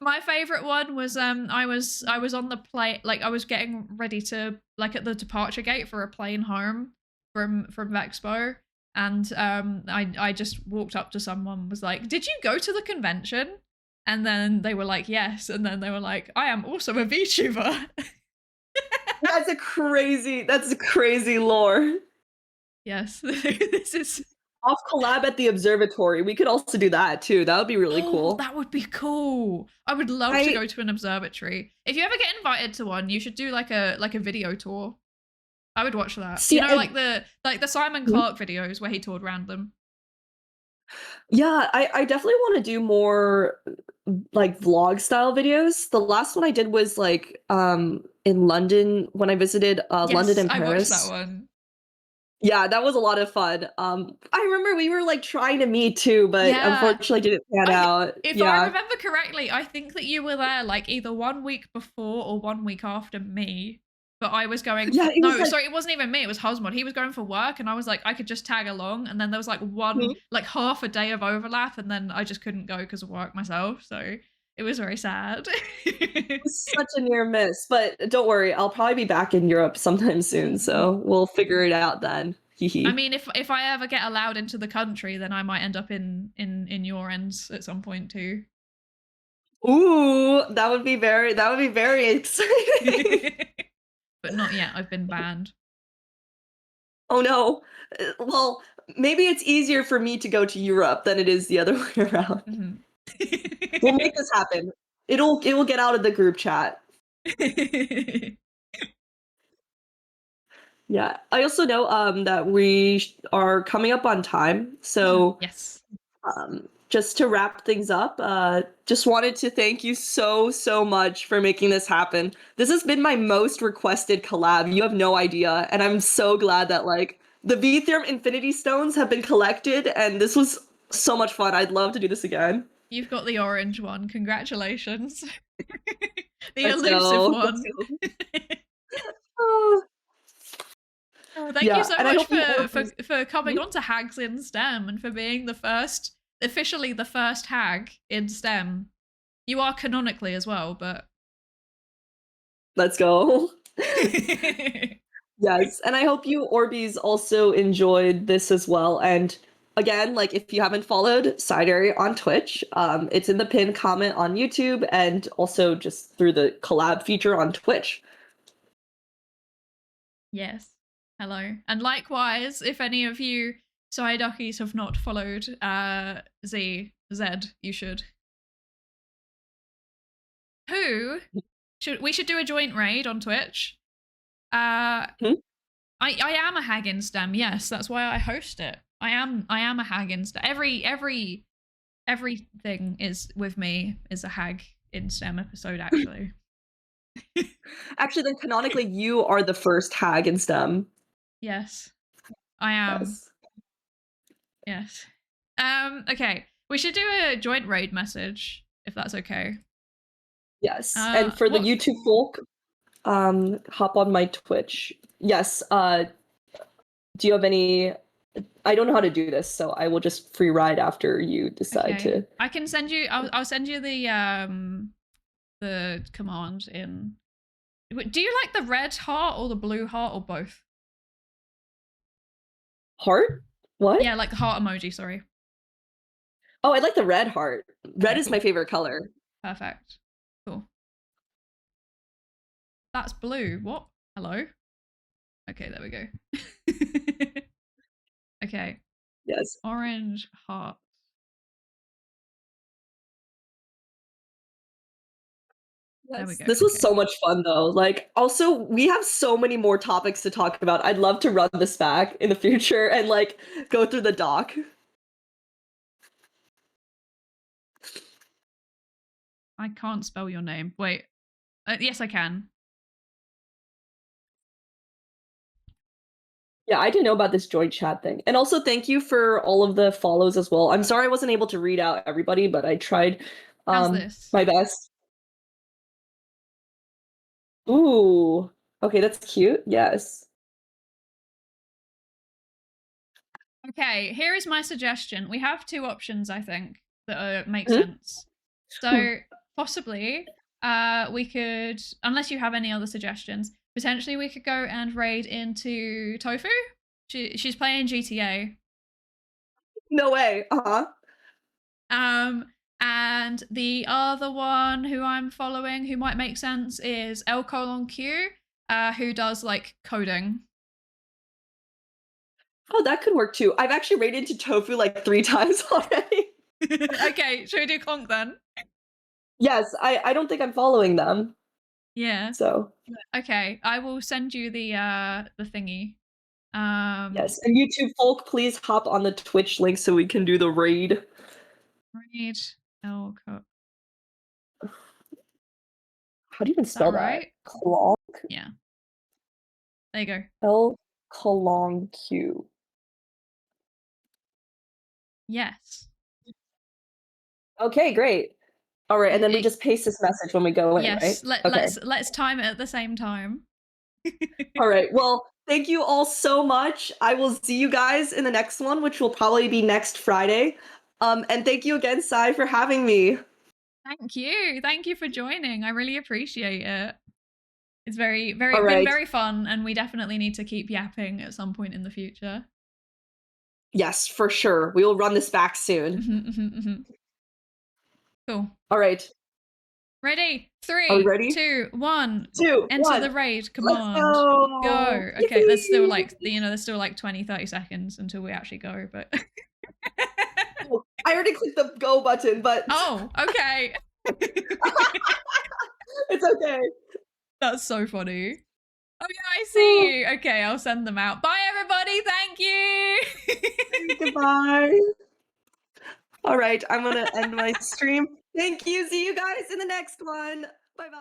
S1: My favorite one was I was on the plane, like I was getting ready to like at the departure gate for a plane home from Vexpo, and I just walked up to someone, was like, "Did you go to the convention?" And then they were like, "Yes," and then they were like, "I am also a VTuber."
S2: That's a crazy lore.
S1: Yes, this is
S2: off collab at the observatory. We could also do that too. That would be really cool.
S1: That would be cool. I would love to go to an observatory. If you ever get invited to one, you should do like a video tour. I would watch that. See, like the Simon Clark videos where he toured around them.
S2: Yeah, I definitely want to do more like vlog style videos. The last one I did was like in London when I visited London and Paris.
S1: I watched that one.
S2: Yeah, that was a lot of fun. I remember we were like trying to meet too, but unfortunately didn't pan out.
S1: If I remember correctly, I think that you were there like either 1 week before or 1 week after me. But I was going sorry, it wasn't even me, it was Husmod. He was going for work and I was like, I could just tag along, and then there was like like half a day of overlap, and then I just couldn't go because of work myself. So it was very sad.
S2: It was such a near miss, but don't worry, I'll probably be back in Europe sometime soon, so we'll figure it out then.
S1: I mean, if I ever get allowed into the country, then I might end up in your ends at some point too.
S2: Ooh, that would be very exciting.
S1: But not yet. I've been banned.
S2: Oh no. Well, maybe it's easier for me to go to Europe than it is the other way around. We'll make this happen. It will get out of the group chat. Yeah. I also know that we are coming up on time. So
S1: yes.
S2: Just to wrap things up, just wanted to thank you so much for making this happen. This has been my most requested collab. You have no idea. And I'm so glad that like the VTherm Infinity Stones have been collected, and this was so much fun. I'd love to do this again.
S1: You've got the orange one. Congratulations. The
S2: Let's
S1: elusive
S2: go.
S1: one.
S2: Oh,
S1: Oh, thank you
S2: yeah,
S1: so
S2: and I
S1: much
S2: hope you
S1: for coming
S2: Mhm.
S1: on to Hags in STEM and for being officially the first hag in STEM. You are canonically as well, but
S2: Let's go. Yes, and I hope you Orbeez also enjoyed this as well. And again, like if you haven't followed Psydere on Twitch, it's in the pinned comment on YouTube and also just through the collab feature on Twitch.
S1: Yes. Hello. And likewise, if any of you Psyduckies have not followed Z, you should. We should do a joint raid on Twitch.
S2: Hmm?
S1: I am a hag in STEM. Yes, that's why I host it. I am a hag in STEM. Everything is with me is a hag in STEM episode actually.
S2: Actually, then canonically, you are the first hag in STEM.
S1: Yes, I am.
S2: Yes.
S1: Yes. Okay. We should do a joint raid message if that's okay.
S2: Yes. And for the YouTube folk, hop on my Twitch. Yes. Do you have any? I don't know how to do this, so I will just free ride after you decide to.
S1: I can send you. I'll send you the command in. Do you like the red heart or the blue heart or both?
S2: Heart? What?
S1: Yeah, like the heart emoji. Sorry.
S2: Oh, I like the red heart. Red
S1: Okay,
S2: is my favorite color.
S1: Perfect. Cool. That's blue. What? Hello? Okay, there we go. Okay.
S2: Yes.
S1: Orange heart.
S2: Yes.
S1: There we go.
S2: This was so much fun though. Like also we have so many more topics to talk about. I'd love to run this back in the future and like go through the doc.
S1: I can't spell your name. Wait. Yes, I can.
S2: Yeah, I didn't know about this joint chat thing. And also thank you for all of the follows as well. I'm sorry I wasn't able to read out everybody, but I tried
S1: How's this?
S2: my best. Ooh. Okay, that's cute. Yes.
S1: Okay, here is my suggestion. We have two options, I think, that make
S2: Hmm?
S1: sense. So possibly, we could, unless you have any other suggestions, potentially we could go and raid into Tofu. She's playing GTA.
S2: No way. Uh-huh.
S1: And the other one who I'm following, who might make sense, is L:Q, who does like coding.
S2: Oh, that could work too. I've actually raided into Tofu like 3 times already.
S1: Okay, should we do Conk then?
S2: Yes, I don't think I'm following them.
S1: Yeah.
S2: So
S1: Okay, I will send you the thingy.
S2: yes, and YouTube folk, please hop on the Twitch link so we can do the raid.
S1: Raid L::.
S2: How do you even spell that?
S1: Right?
S2: Clonk?
S1: Yeah. There you go.
S2: L::Q.
S1: Yes.
S2: Okay, great. All right, and then we just paste this message when we go in,
S1: yes,
S2: right? Okay.
S1: let's time it at the same time.
S2: All right. Well, thank you all so much. I will see you guys in the next one, which will probably be next Friday. And thank you again, Sai, for having me.
S1: Thank you. Thank you for joining. I really appreciate it. It's been very fun, and we definitely need to keep yapping at some point in the future.
S2: Yes, for sure. We will run this back soon.
S1: Cool.
S2: All right.
S1: Ready? 3,
S2: Are we ready?
S1: 2, 1.
S2: 2,
S1: Enter
S2: 1.
S1: the raid command.
S2: Let's go.
S1: Go. Okay, there's still like, there's still like 20-30 seconds until we actually go, but
S2: I already clicked the go button, but
S1: oh, okay.
S2: it's okay.
S1: That's so funny. Oh yeah, I see you. Okay, I'll send them out. Bye everybody. Thank you.
S2: Goodbye. All right, I'm gonna end my stream. Thank you. See you guys in the next one. Bye bye.